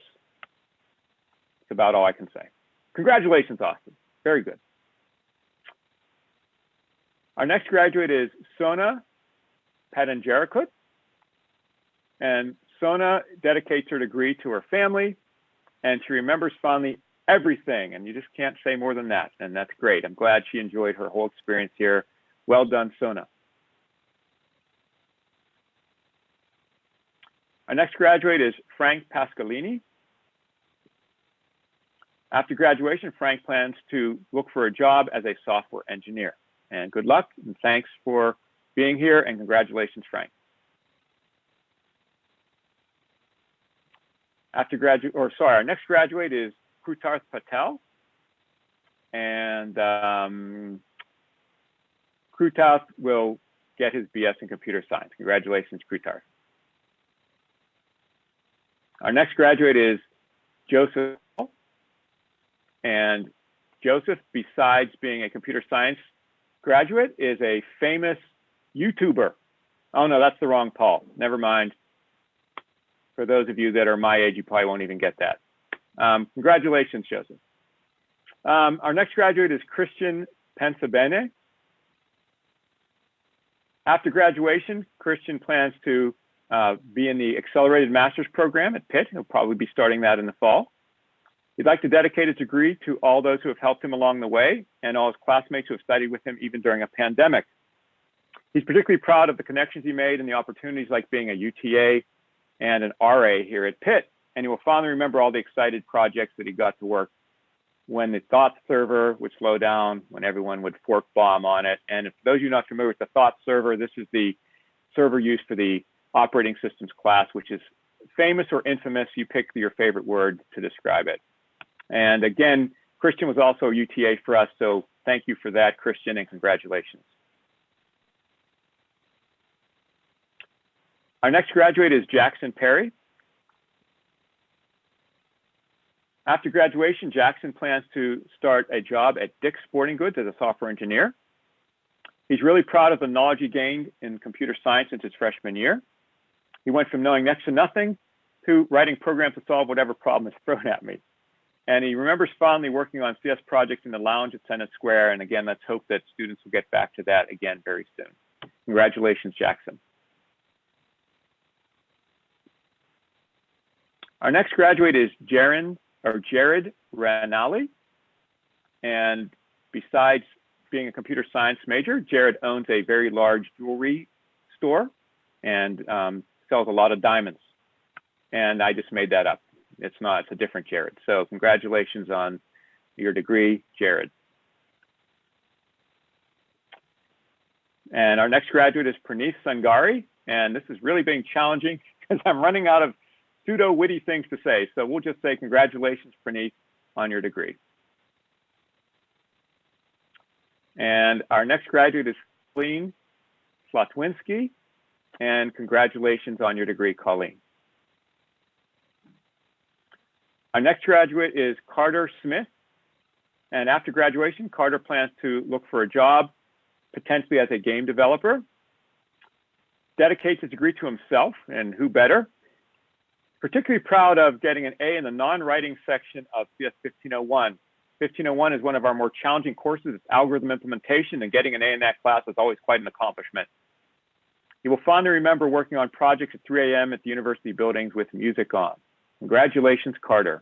That's about all I can say. Congratulations, Austin. Very good. Our next graduate is Sonia Patanjarakut. And Sonia dedicates her degree to her family, and she remembers fondly everything. And you just can't say more than that. And that's great. I'm glad she enjoyed her whole experience here. Well done, Sonia. Our next graduate is Frank Pascalini. After graduation, Frank plans to look for a job as a software engineer. And good luck, and thanks for being here, and congratulations, Frank. Our next graduate is Krutarth Patel. And Krutarth will get his BS in computer science. Congratulations, Krutarth. Our next graduate is Joseph. And Joseph, besides being a computer science graduate, is a famous YouTuber. Oh no, that's the wrong Paul. Never mind. For those of you that are my age, you probably won't even get that. Congratulations, Joseph. Our next graduate is Christian Pensabene. After graduation, Christian plans to be in the accelerated master's program at Pitt. He'll probably be starting that in the fall. He'd like to dedicate his degree to all those who have helped him along the way and all his classmates who have studied with him even during a pandemic. He's particularly proud of the connections he made and the opportunities like being a UTA and an RA here at Pitt. And he will fondly remember all the excited projects that he got to work when the Thought server would slow down, when everyone would fork bomb on it. And if those of you not familiar with the Thought server, this is the server used for the operating systems class, which is famous or infamous. You pick your favorite word to describe it. And again, Christian was also a UTA for us. So thank you for that, Christian, and congratulations. Our next graduate is Jackson Perry. After graduation, Jackson plans to start a job at Dick's Sporting Goods as a software engineer. He's really proud of the knowledge he gained in computer science since his freshman year. He went from knowing next to nothing to writing programs to solve whatever problem is thrown at me. And he remembers fondly working on CS projects in the lounge at Senate Square. And again, let's hope that students will get back to that again very soon. Congratulations, Jackson. Our next graduate is Jared Ranali. And besides being a computer science major, Jared owns a very large jewelry store and sells a lot of diamonds. And I just made that up. It's not, it's a different Jared. So congratulations on your degree, Jared. And our next graduate is Praneeth Sangari. And this is really being challenging because I'm running out of pseudo-witty things to say. So we'll just say congratulations, Praneeth, on your degree. And our next graduate is Colleen Slotwinski. And congratulations on your degree, Colleen. Our next graduate is Carter Smith. And after graduation, Carter plans to look for a job, potentially as a game developer. Dedicates his degree to himself, and who better? Particularly proud of getting an A in the non-writing section of CS 1501. 1501 is one of our more challenging courses. It's algorithm implementation, and getting an A in that class is always quite an accomplishment. He will fondly remember working on projects at 3 a.m. at the university buildings with music on. Congratulations, Carter.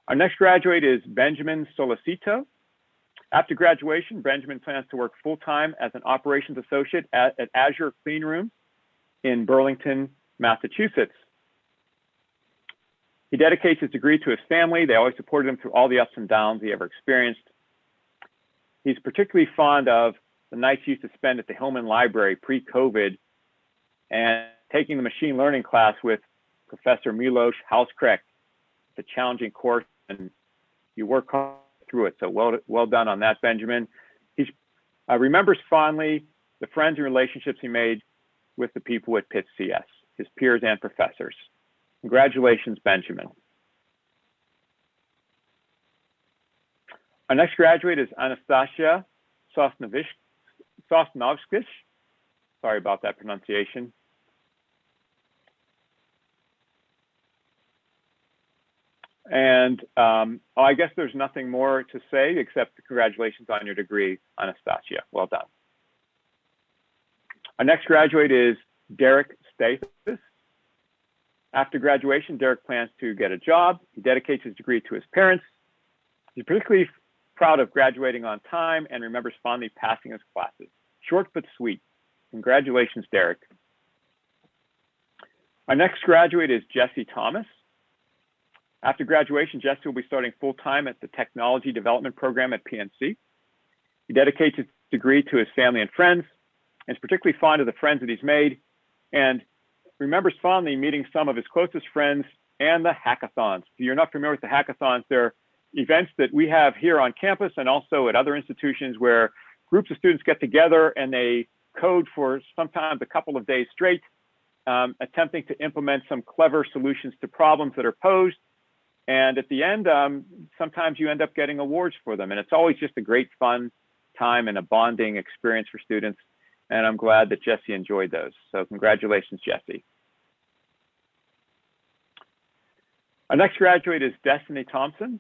Our next graduate is Benjamin Solicito. After graduation, Benjamin plans to work full-time as an operations associate at Azure Clean Rooms in Burlington, Massachusetts. He dedicates his degree to his family. They always supported him through all the ups and downs he ever experienced. He's particularly fond of the nights he used to spend at the Hillman Library pre-COVID and taking the machine learning class with Professor Milos Hauskrecht. It's a challenging course, and you work hard through it. So well done on that, Benjamin. He remembers fondly the friends and relationships he made with the people at Pitt CS, his peers and professors. Congratulations, Benjamin. Our next graduate is Anastasia Sosnovich. Sorry about that pronunciation. And I guess there's nothing more to say except congratulations on your degree, Anastasia. Well done. Our next graduate is Derek Stathis. After graduation, Derek plans to get a job. He dedicates his degree to his parents. He's particularly proud of graduating on time and remembers fondly passing his classes. Short but sweet. Congratulations, Derek. Our next graduate is Jesse Thomas. After graduation, Jesse will be starting full-time at the Technology Development Program at PNC. He dedicates his degree to his family and friends, and is particularly fond of the friends that he's made, and remembers fondly meeting some of his closest friends and the hackathons. If you're not familiar with the hackathons, they're events that we have here on campus and also at other institutions where groups of students get together and they code for sometimes a couple of days straight, attempting to implement some clever solutions to problems that are posed. And at the end, sometimes you end up getting awards for them. And it's always just a great fun time and a bonding experience for students. And I'm glad that Jesse enjoyed those. So congratulations, Jesse. Our next graduate is Destiny Thompson.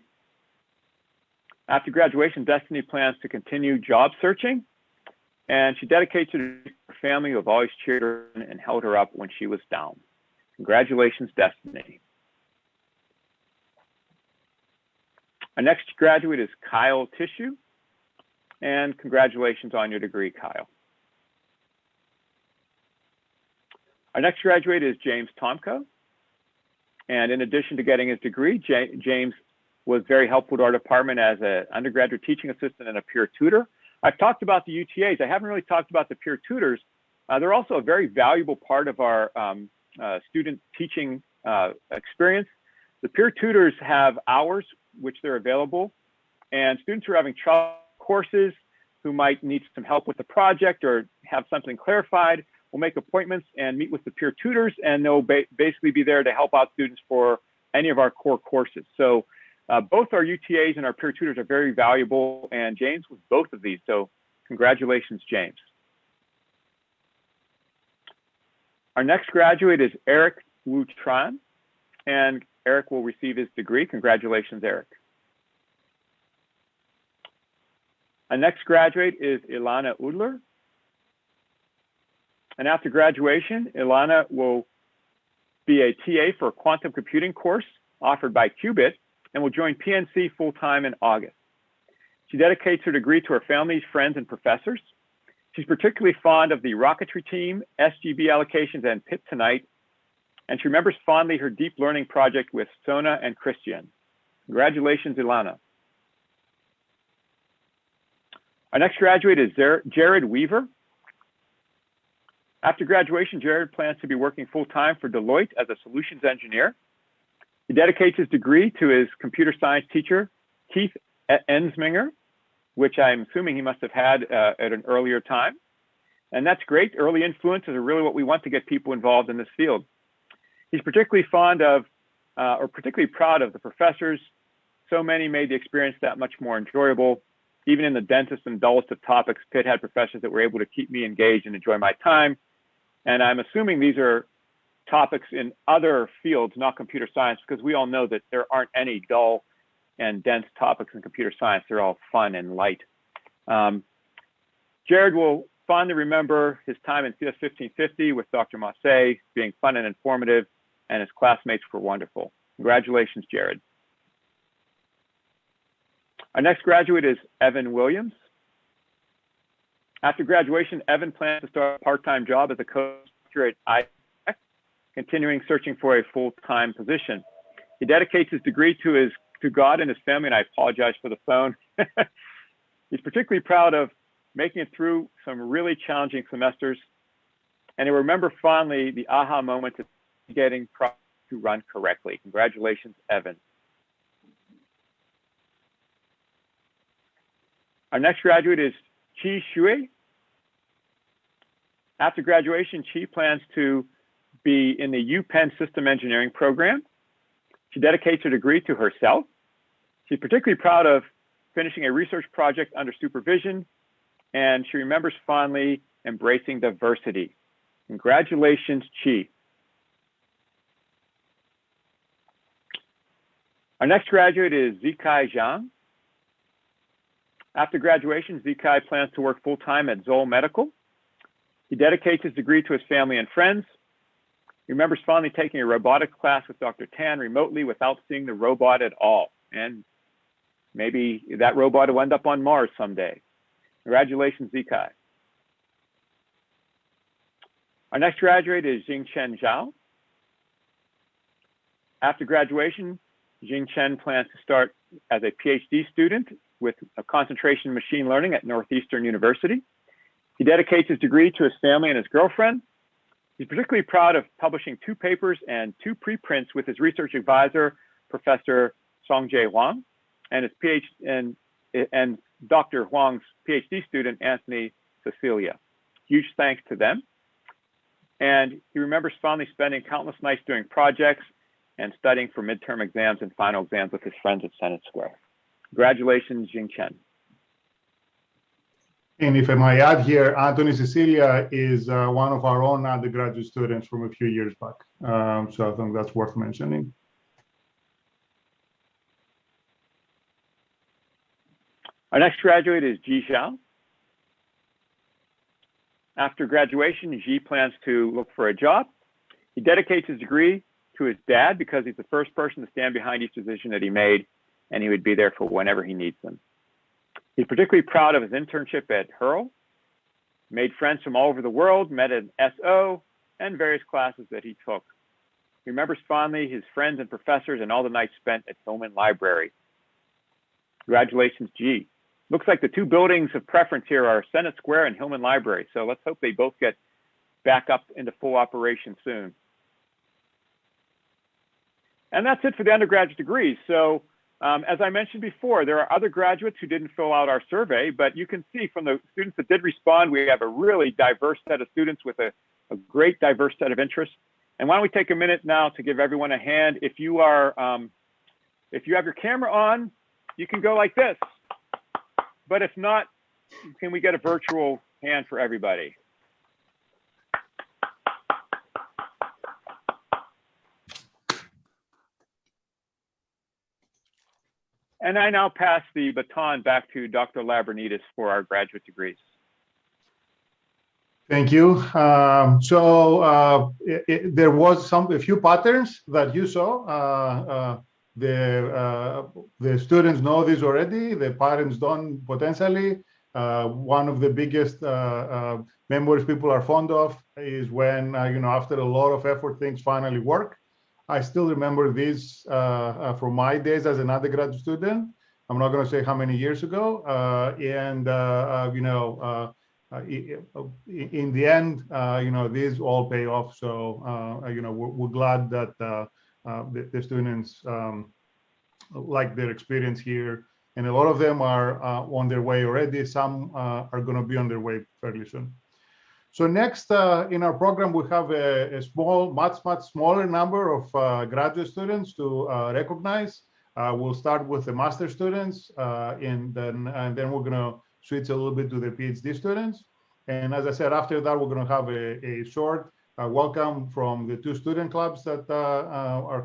After graduation, Destiny plans to continue job searching. And she dedicates her to her family who have always cheered her and held her up when she was down. Congratulations, Destiny. Our next graduate is Kyle Tissue, and congratulations on your degree, Kyle. Our next graduate is James Tomko, and in addition to getting his degree, James was very helpful to our department as an undergraduate teaching assistant and a peer tutor. I've talked about the UTAs. I haven't really talked about the peer tutors. They're also a very valuable part of our student teaching experience. The peer tutors have hours which they're available, and students who are having trouble courses who might need some help with the project or have something clarified will make appointments and meet with the peer tutors, and they'll basically be there to help out students for any of our core courses. So both our UTAs and our peer tutors are very valuable, and James was both of these. So congratulations, James. Our next graduate is Eric Wu Tran, and Eric will receive his degree. Congratulations, Eric. Our next graduate is Ilana Udler. And after graduation, Ilana will be a TA for a quantum computing course offered by Qubit and will join PNC full-time in August. She dedicates her degree to her family, friends, and professors. She's particularly fond of the rocketry team, SGB allocations, and Pitt Tonight. And she remembers fondly her deep learning project with Sona and Christian. Congratulations, Ilana. Our next graduate is Jared Weaver. After graduation, Jared plans to be working full-time for Deloitte as a solutions engineer. He dedicates his degree to his computer science teacher, Keith Ensminger, which I'm assuming he must have had at an earlier time. And that's great. Early influences are really what we want to get people involved in this field. He's particularly fond of, or particularly proud of the professors. So many made the experience that much more enjoyable. Even in the densest and dullest of topics, Pitt had professors that were able to keep me engaged and enjoy my time. And I'm assuming these are topics in other fields, not computer science, because we all know that there aren't any dull and dense topics in computer science. They're all fun and light. Jared will fondly remember his time in CS 1550 with Dr. Massey being fun and informative, and his classmates were wonderful. Congratulations, Jared. Our next graduate is Evan Williams. After graduation, Evan plans to start a part-time job as a coach at ITech, continuing searching for a full-time position. He dedicates his degree to God and his family, and I apologize for the phone. He's particularly proud of making it through some really challenging semesters, and he'll remember fondly the aha moment of getting projects to run correctly. Congratulations, Evan. Our next graduate is Chi Shui. After graduation, Chi plans to be in the UPenn System Engineering program. She dedicates her degree to herself. She's particularly proud of finishing a research project under supervision, and she remembers fondly embracing diversity. Congratulations, Chi. Our next graduate is Zikai Zhang. After graduation, Zikai plans to work full-time at Zoll Medical. He dedicates his degree to his family and friends. He remembers fondly taking a robotics class with Dr. Tan remotely without seeing the robot at all. And maybe that robot will end up on Mars someday. Congratulations, Zikai. Our next graduate is Jingchen Zhao. After graduation, Jingchen plans to start as a PhD student with a concentration in machine learning at Northeastern University. He dedicates his degree to his family and his girlfriend. He's particularly proud of publishing 2 papers and 2 preprints with his research advisor, Professor Songjae Huang, and his PhD and Dr. Huang's PhD student, Anthony Cecilia. Huge thanks to them. And he remembers fondly spending countless nights doing projects and studying for midterm exams and final exams with his friends at Senate Square. Congratulations, Jingchen. And if I might add here, Anthony Cecilia is one of our own undergraduate students from a few years back. So I think that's worth mentioning. Our next graduate is Ji Zhao. After graduation, Ji plans to look for a job. He dedicates his degree to his dad because he's the first person to stand behind each decision that he made, and he would be there for whenever he needs them. He's particularly proud of his internship at Hurl, made friends from all over the world, met an SO, and various classes that he took. He remembers fondly his friends and professors and all the nights spent at Hillman Library. Congratulations, G. Looks like the 2 buildings of preference here are Senate Square and Hillman Library, so let's hope they both get back up into full operation soon. And that's it for the undergraduate degrees. So as I mentioned before, there are other graduates who didn't fill out our survey, but you can see from the students that did respond, we have a really diverse set of students with a great diverse set of interests. And why don't we take a minute now to give everyone a hand. If you are, if you have your camera on, you can go like this. But if not, can we get a virtual hand for everybody? And I now pass the baton back to Dr. Labrinidis for our graduate degrees. Thank you. There was a few patterns that you saw. The students know this already. The parents don't potentially. One of the biggest memories people are fond of is when after a lot of effort, things finally work. I still remember this from my days as an undergraduate student. I'm not going to say how many years ago. In the end, these all pay off. So, we're glad that the students like their experience here. And a lot of them are on their way already. Some are going to be on their way fairly soon. So next in our program, we have a much smaller number of graduate students to recognize. We'll start with the master students, and then we're going to switch a little bit to the PhD students. And as I said, after that, we're going to have a short welcome from the 2 student clubs that are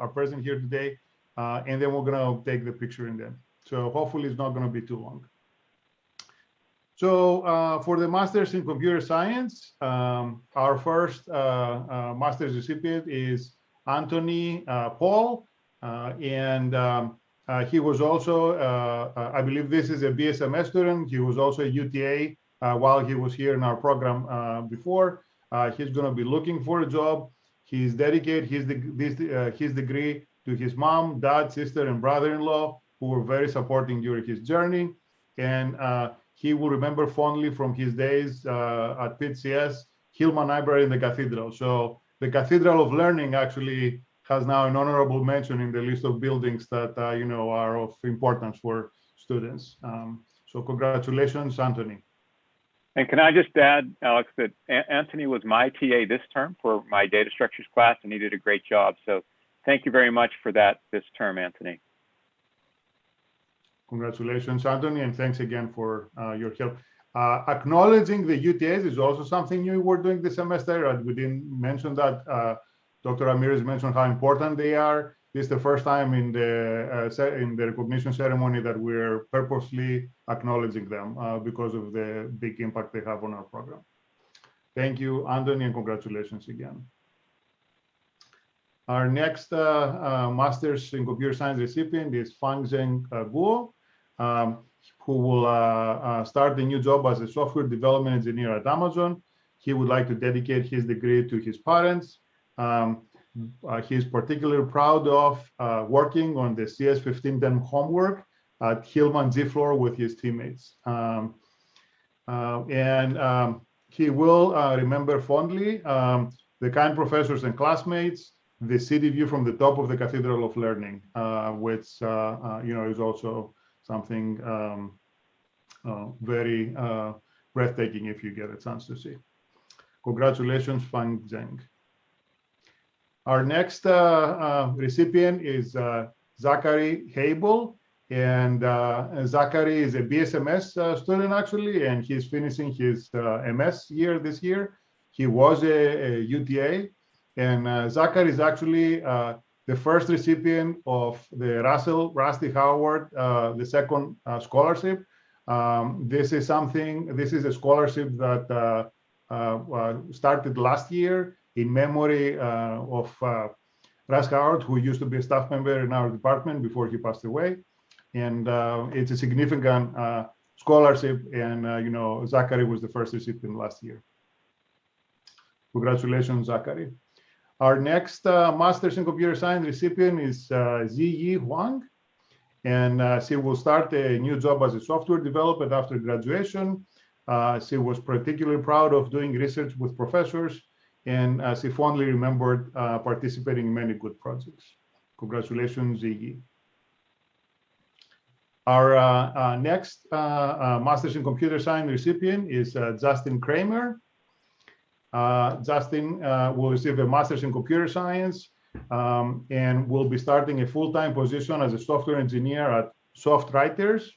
present here today. And then we're going to take the picture in them. So hopefully it's not going to be too long. So for the Masters in Computer Science, our first Master's recipient is Anthony Paul. He was also, I believe this is a BSMS student. He was also a UTA while he was here in our program before. He's going to be looking for a job. He's dedicated his degree to his mom, dad, sister, and brother-in-law, who were very supporting during his journey. And he will remember fondly from his days at Pitt CS, Hillman Library in the Cathedral. So the Cathedral of Learning actually has now an honorable mention in the list of buildings that are of importance for students. So congratulations, Anthony. And can I just add, Alex, that Anthony was my TA this term for my data structures class, and he did a great job. So thank you very much for that this term, Anthony. Congratulations, Anthony, and thanks again for your help. Acknowledging the UTAs is also something new we're doing this semester. We didn't mention that. Dr. Ramirez mentioned how important they are. This is the first time in the recognition ceremony that we're purposely acknowledging them because of the big impact they have on our program. Thank you, Anthony, and congratulations again. Our next Masters in Computer Science recipient is Fangzheng Guo, who will start a new job as a software development engineer at Amazon. He would like to dedicate his degree to his parents. He's particularly proud of working on the CS1510 homework at Hillman G-Floor with his teammates. He will remember fondly the kind professors and classmates, the city view from the top of the Cathedral of Learning, which is also something very breathtaking if you get a chance to see. Congratulations, Fang Zheng. Our next recipient is Zachary Habel, and Zachary is a BSMS student actually, and he's finishing his MS year this year. He was a UTA, and Zachary is actually the first recipient of the Russell Rusty Howard, the second scholarship. This is a scholarship that started last year in memory of Russ Howard, who used to be a staff member in our department before he passed away. And it's a significant scholarship, and Zachary was the first recipient last year. Congratulations, Zachary. Our next Masters in Computer Science recipient is Ziyi Huang, and she will start a new job as a software developer after graduation. She was particularly proud of doing research with professors, and she fondly remembered participating in many good projects. Congratulations, Ziyi. Our next Masters in Computer Science recipient is Justin Kramer. Justin will receive a Master's in Computer Science and will be starting a full-time position as a software engineer at Soft Writers.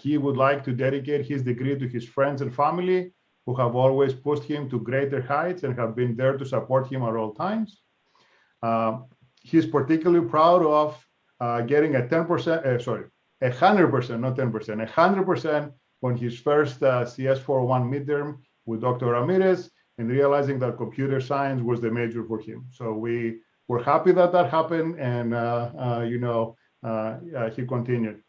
He would like to dedicate his degree to his friends and family who have always pushed him to greater heights and have been there to support him at all times. He's particularly proud of getting a 100%, not 10%, 100% on his first CS401 midterm with Dr. Ramirez, and realizing that computer science was the major for him. So we were happy that that happened, and he continued.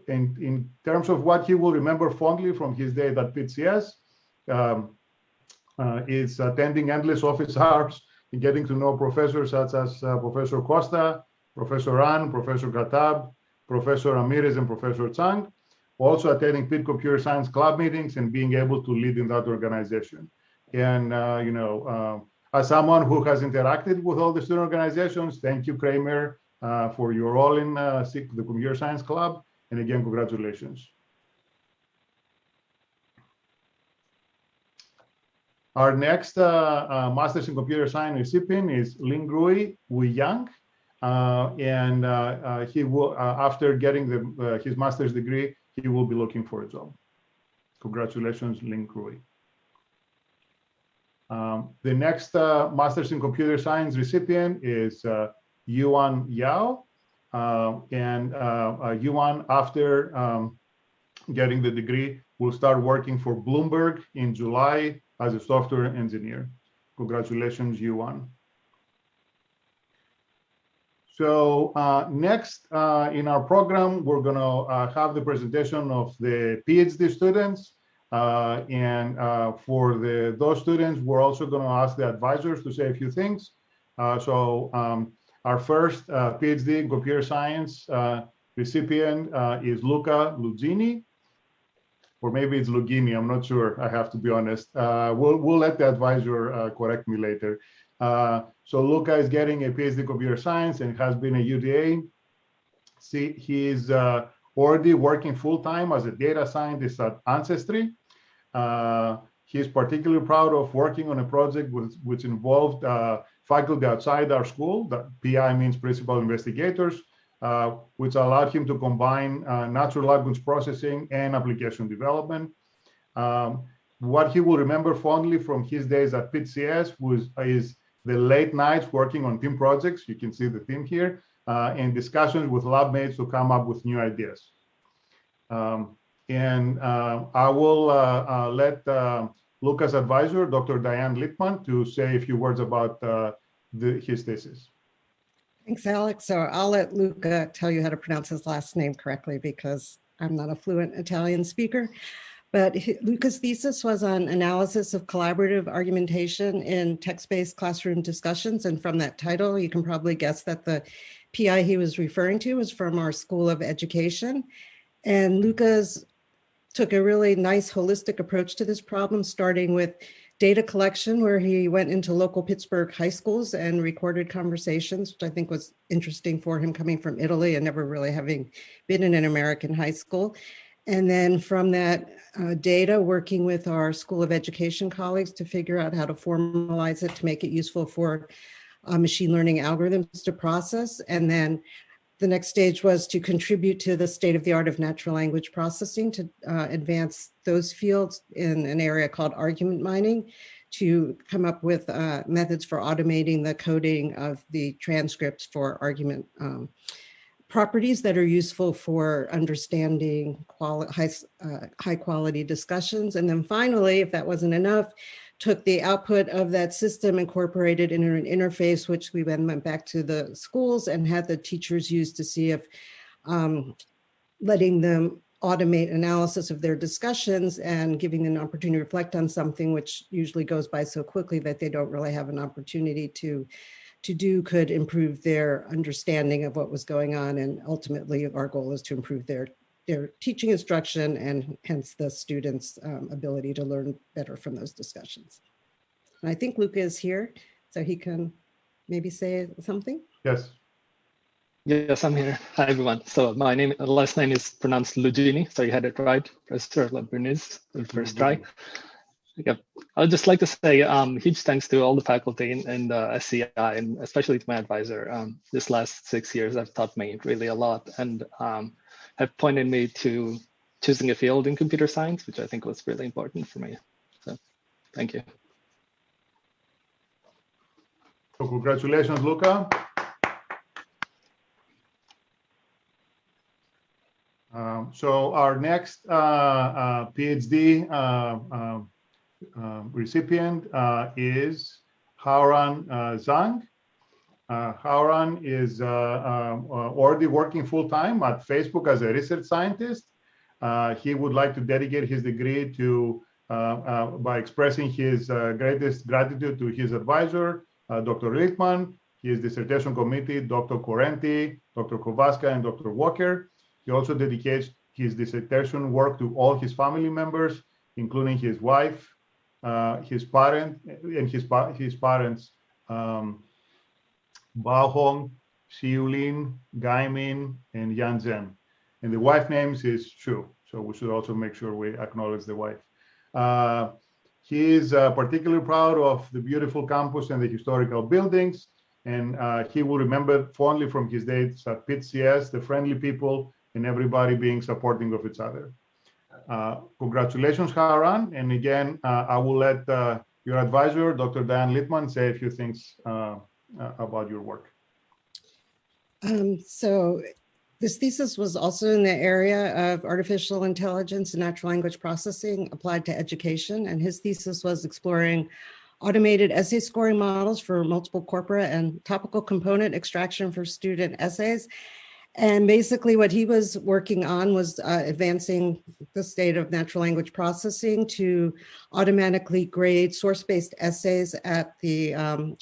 In terms of what he will remember fondly from his day at Pitt CS, is attending endless office hours and getting to know professors such as Professor Costa, Professor An, Professor Gatab, Professor Ramirez, and Professor Tsang, also attending Pitt Computer Science Club meetings and being able to lead in that organization. And, as someone who has interacted with all the student organizations, thank you, Kramer, for your role in the Computer Science Club. And again, congratulations. Our next Masters in Computer Science recipient is Lingrui Wuyang. He will, after getting his master's degree, he will be looking for a job. Congratulations, Lingrui. The next Masters in Computer Science recipient is Yuan Yao. Yuan, after getting the degree, will start working for Bloomberg in July as a software engineer. Congratulations, Yuan. So next in our program, we're going to have the presentation of the PhD students. For those students, we're also going to ask the advisors to say a few things. Our first PhD in computer science recipient is Luca Lugini, or maybe it's Lugini, I'm not sure, I have to be honest. We'll let the advisor correct me later. So Luca is getting a PhD in computer science and has been a UDA. He's already working full-time as a data scientist at Ancestry. He's particularly proud of working on a project which involved faculty outside our school. That PI means principal investigators, which allowed him to combine natural language processing and application development. What he will remember fondly from his days at Pitt CS is the late nights working on team projects. You can see the theme here, and discussions with lab mates to come up with new ideas. I will let Luca's advisor, Dr. Diane Littman, to say a few words about his thesis. Thanks, Alex. So I'll let Luca tell you how to pronounce his last name correctly because I'm not a fluent Italian speaker. But Luca's thesis was on analysis of collaborative argumentation in text-based classroom discussions. And from that title, you can probably guess that the PI he was referring to was from our School of Education. And Luca's took a really nice holistic approach to this problem, starting with data collection, where he went into local Pittsburgh high schools and recorded conversations, which I think was interesting for him coming from Italy and never really having been in an American high school. And then from that data, working with our School of Education colleagues to figure out how to formalize it to make it useful for machine learning algorithms to process. And then the next stage was to contribute to the state of the art of natural language processing to advance those fields in an area called argument mining, to come up with methods for automating the coding of the transcripts for argument properties that are useful for understanding high quality discussions. And then finally, if that wasn't enough, took the output of that system, incorporated in an interface, which we then went back to the schools and had the teachers use to see if letting them automate analysis of their discussions and giving them an opportunity to reflect on something which usually goes by so quickly that they don't really have an opportunity to do could improve their understanding of what was going on. And ultimately, our goal is to improve their teaching instruction and hence the students' ability to learn better from those discussions. And I think Luca is here, so he can maybe say something. Yes. Yes, I'm here. Hi, everyone. So my last name is pronounced Lugini, so you had it right, Professor Labrinez, the first try. Yep. I'd just like to say huge thanks to all the faculty in the SCI, and especially to my advisor. This last 6 years have taught me really a lot and have pointed me to choosing a field in computer science, which I think was really important for me. So thank you. So congratulations, Luca. So our next PhD recipient is Haoran Zhang. Haoran is already working full-time at Facebook as a research scientist. He would like to dedicate his degree to by expressing his greatest gratitude to his advisor, Dr. Littman, his dissertation committee, Dr. Correnti, Dr. Kovaska, and Dr. Walker. He also dedicates his dissertation work to all his family members, including his wife, his parents, Bao Hong, Xiulin, Gaimin, and Yan Zhen. And the wife names is Shu, so we should also make sure we acknowledge the wife. He is particularly proud of the beautiful campus and the historical buildings, and he will remember fondly from his days at Pitt CS, the friendly people and everybody being supporting of each other. Congratulations, Haran, and again, I will let your advisor, Dr. Diane Littman, say a few things about your work. So this thesis was also in the area of artificial intelligence and natural language processing applied to education. And his thesis was exploring automated essay scoring models for multiple corpora and topical component extraction for student essays. And basically what he was working on was advancing the state of natural language processing to automatically grade source-based essays at the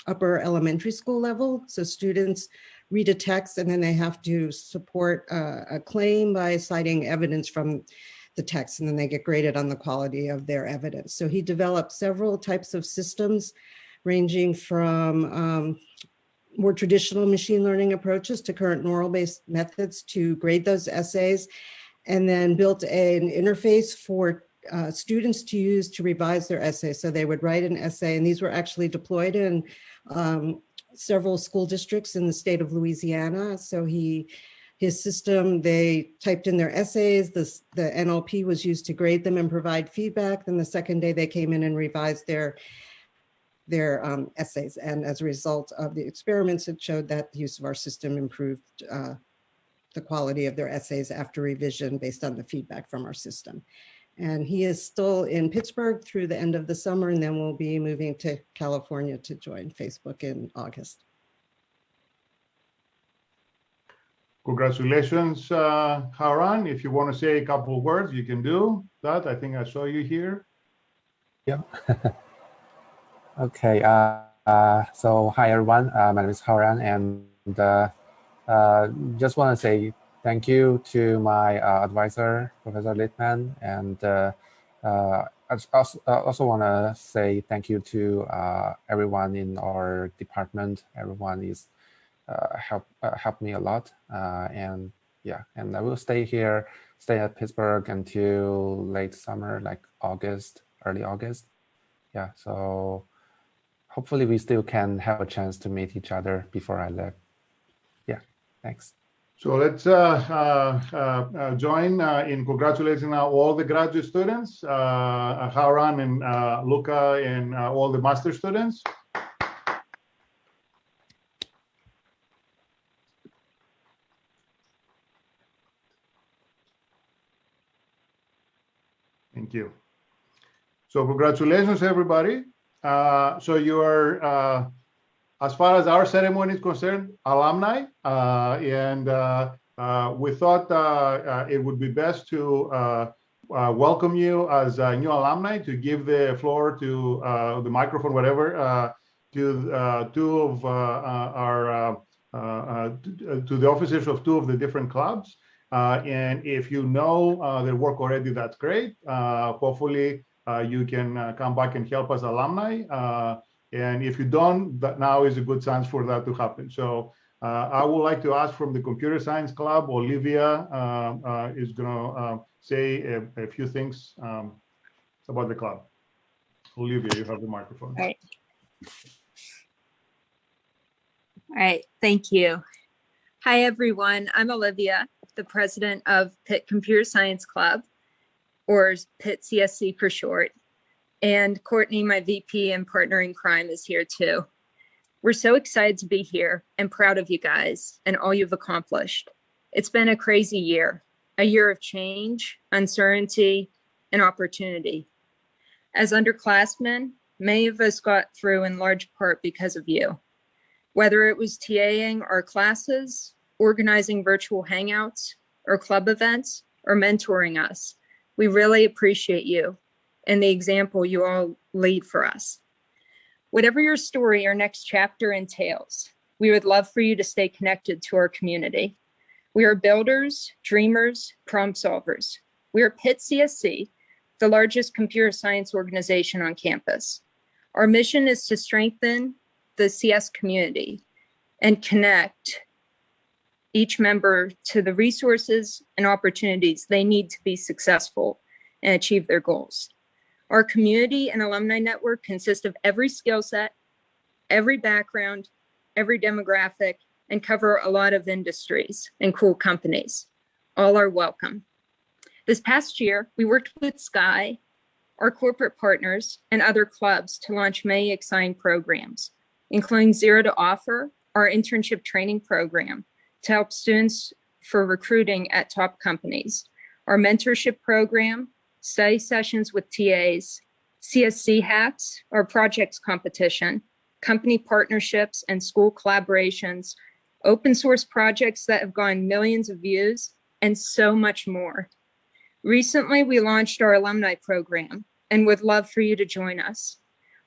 upper elementary school level. So students read a text and then they have to support a claim by citing evidence from the text, and then they get graded on the quality of their evidence. So he developed several types of systems ranging from more traditional machine learning approaches to current neural-based methods to grade those essays, and then built an interface for students to use to revise their essays. So they would write an essay, and these were actually deployed in several school districts in the state of Louisiana. So his system, they typed in their essays, the NLP was used to grade them and provide feedback. Then the second day they came in and revised their essays. And as a result of the experiments, it showed that the use of our system improved the quality of their essays after revision based on the feedback from our system. And he is still in Pittsburgh through the end of the summer, and then we'll be moving to California to join Facebook in August. Congratulations, Haran. If you want to say a couple of words, you can do that. I think I saw you here. Yeah. Okay. So hi, everyone. My name is Haran, and just want to say thank you to my advisor, Professor Littman, and I also want to say thank you to everyone in our department. Everyone is helped me a lot, and yeah, and I will stay at Pittsburgh until late summer, like August, early August. Yeah, so hopefully we still can have a chance to meet each other before I leave. Yeah, thanks. So let's join in congratulating all the graduate students, Haran and Luca, and all the master students. Thank you. So congratulations, everybody. So you are, as far as our ceremony is concerned, alumni, and we thought it would be best to welcome you as a new alumni, to give the floor to the microphone, whatever, to two of to the officers of two of the different clubs. And if you know their work already, that's great. Hopefully you can come back and help us alumni. And if you don't, now is a good chance for that to happen. So I would like to ask from the Computer Science Club, Olivia is going to say a few things about the club. Olivia, you have the microphone. All right, thank you. Hi, everyone. I'm Olivia, the president of Pitt Computer Science Club, or Pitt CSC for short. And Courtney, my VP and partner in crime, is here too. We're so excited to be here and proud of you guys and all you've accomplished. It's been a crazy year, a year of change, uncertainty, and opportunity. As underclassmen, many of us got through in large part because of you. Whether it was TAing our classes, organizing virtual hangouts or club events, or mentoring us, we really appreciate you and the example you all lead for us. Whatever your story or next chapter entails, We would love for you to stay connected to our community. We are builders, dreamers, problem solvers. We are Pitt CSC, the largest computer science organization on campus. Our mission is to strengthen the CS community and connect each member to the resources and opportunities they need to be successful and achieve their goals. Our community and alumni network consists of every skill set, every background, every demographic, and cover a lot of industries and cool companies. All are welcome. This past year, we worked with Sky, our corporate partners, and other clubs to launch many exciting programs, including Zero to Offer, our internship training program to help students for recruiting at top companies, our mentorship program, study sessions with TAs, CSC Hacks, our projects competition, company partnerships and school collaborations, open source projects that have gone millions of views, and so much more. Recently, we launched our alumni program and would love for you to join us.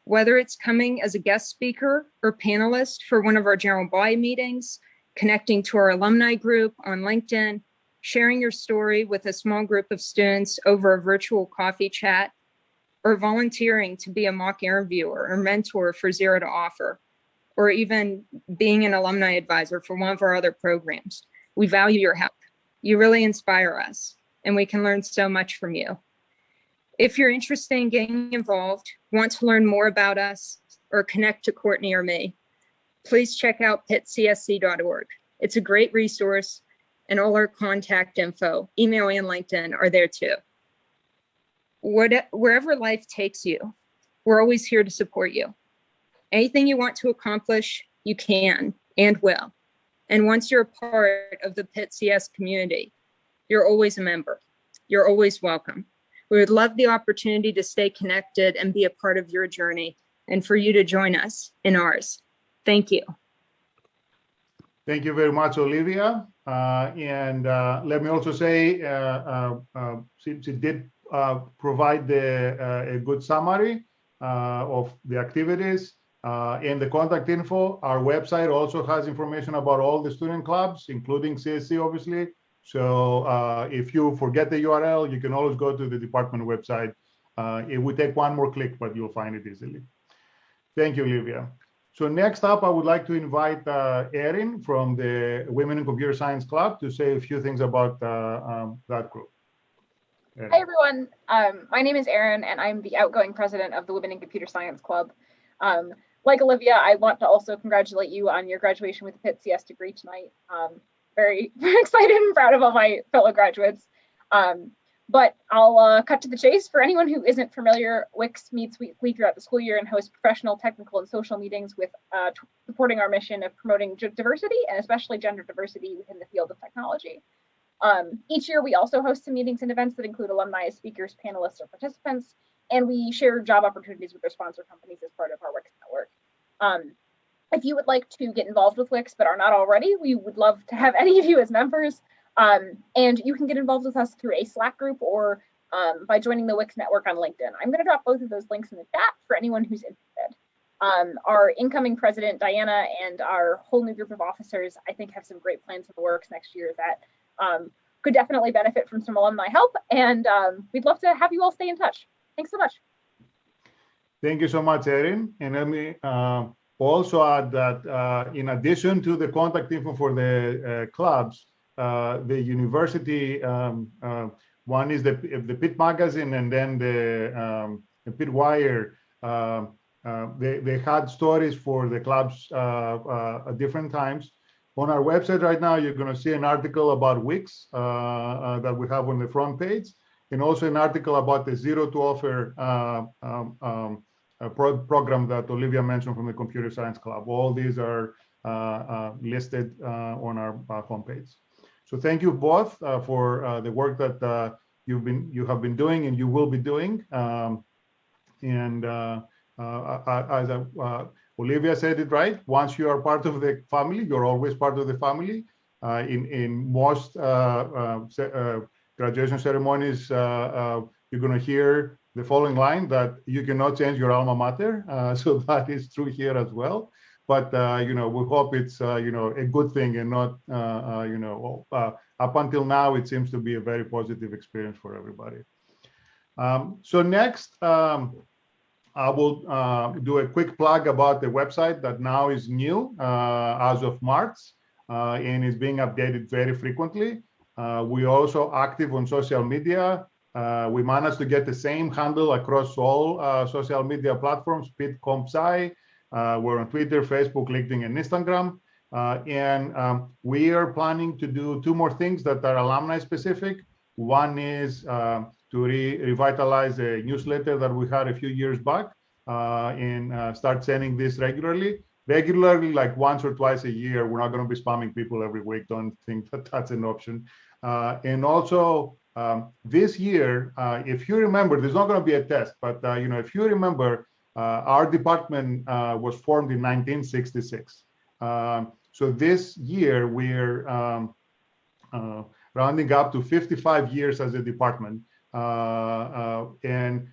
Whether it's coming as a guest speaker or panelist for one of our general body meetings, connecting to our alumni group on LinkedIn, sharing your story with a small group of students over a virtual coffee chat, or volunteering to be a mock interviewer or mentor for Zero to Offer, or even being an alumni advisor for one of our other programs. We value your help. You really inspire us, and we can learn so much from you. If you're interested in getting involved, want to learn more about us, or connect to Courtney or me, please check out pittcsc.org. It's a great resource, and all our contact info, email and LinkedIn are there too. Wherever life takes you, we're always here to support you. Anything you want to accomplish, you can and will. And once you're a part of the Pitt CS community, you're always a member. You're always welcome. We would love the opportunity to stay connected and be a part of your journey, and for you to join us in ours. Thank you. Thank you very much, Olivia. Let me also say, she did provide a good summary of the activities and the contact info. Our website also has information about all the student clubs, including CSC, obviously. So if you forget the URL, you can always go to the department website. It would take one more click, but you'll find it easily. Thank you, Olivia. So next up, I would like to invite Erin from the Women in Computer Science Club to say a few things about that group. Erin. Hi, everyone. My name is Erin, and I'm the outgoing president of the Women in Computer Science Club. Like Olivia, I want to also congratulate you on your graduation with a Pitt CS degree tonight. Very excited and proud of all my fellow graduates. But I'll cut to the chase. For anyone who isn't familiar, WICS meets weekly throughout the school year and hosts professional, technical, and social meetings with supporting our mission of promoting diversity, and especially gender diversity within the field of technology. Each year, we also host some meetings and events that include alumni as speakers, panelists, or participants, and we share job opportunities with our sponsor companies as part of our WICS network. If you would like to get involved with WICS but are not already, we would love to have any of you as members. And you can get involved with us through a Slack group or by joining the WICS network on LinkedIn. I'm going to drop both of those links in the chat for anyone who's interested. Our incoming president, Diana, and our whole new group of officers, I think, have some great plans in the works next year that could definitely benefit from some alumni help. And we'd love to have you all stay in touch. Thanks so much. Thank you so much, Erin. And let me also add that in addition to the contact info for the clubs, the university, one is the Pitt Magazine, and then the Pitt Wire. They had stories for the clubs at different times. On our website right now, you're going to see an article about WICS that we have on the front page, and also an article about the Zero to Offer program that Olivia mentioned from the Computer Science Club. All these are listed on our homepage. So thank you both for the work that you have been doing and you will be doing. As Olivia said it right, once you are part of the family, you're always part of the family. In most graduation ceremonies, you're going to hear the following line that you cannot change your alma mater. So that is true here as well. but you know, we hope it's you know, a good thing and not you know, up until now it seems to be a very positive experience for everybody. So next, I will do a quick plug about the website that now is new as of March and is being updated very frequently. We're also active on social media. We managed to get the same handle across all social media platforms, PittCompSci. We're on Twitter, Facebook, LinkedIn, and Instagram. And we are planning to do 2 more things that are alumni specific. One is to revitalize a newsletter that we had a few years back and start sending this regularly, like once or twice a year. We're not going to be spamming people every week. Don't think that that's an option. And also this year, if you remember, there's not going to be a test, but you know, if you remember, our department was formed in 1966. So this year we're rounding up to 55 years as a department. And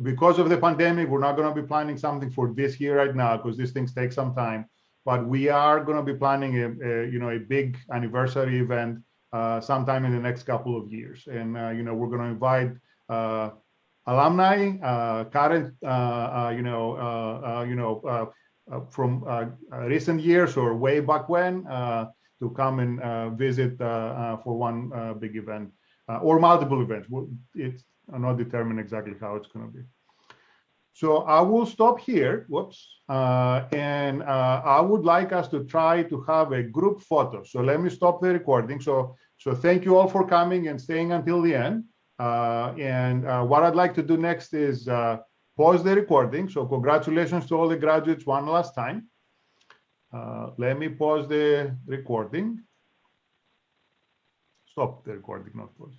because of the pandemic, we're not going to be planning something for this year right now because these things take some time. But we are going to be planning you know, a big anniversary event sometime in the next couple of years. And you know, we're going to invite alumni, current from recent years or way back when to come and visit for one big event or multiple events. It's not determined exactly how it's going to be. So I will stop here. Whoops. And I would like us to try to have a group photo. So let me stop the recording. So thank you all for coming and staying until the end. And what I'd like to do next is pause the recording. So congratulations to all the graduates one last time. Let me pause the recording. Stop the recording, not pause.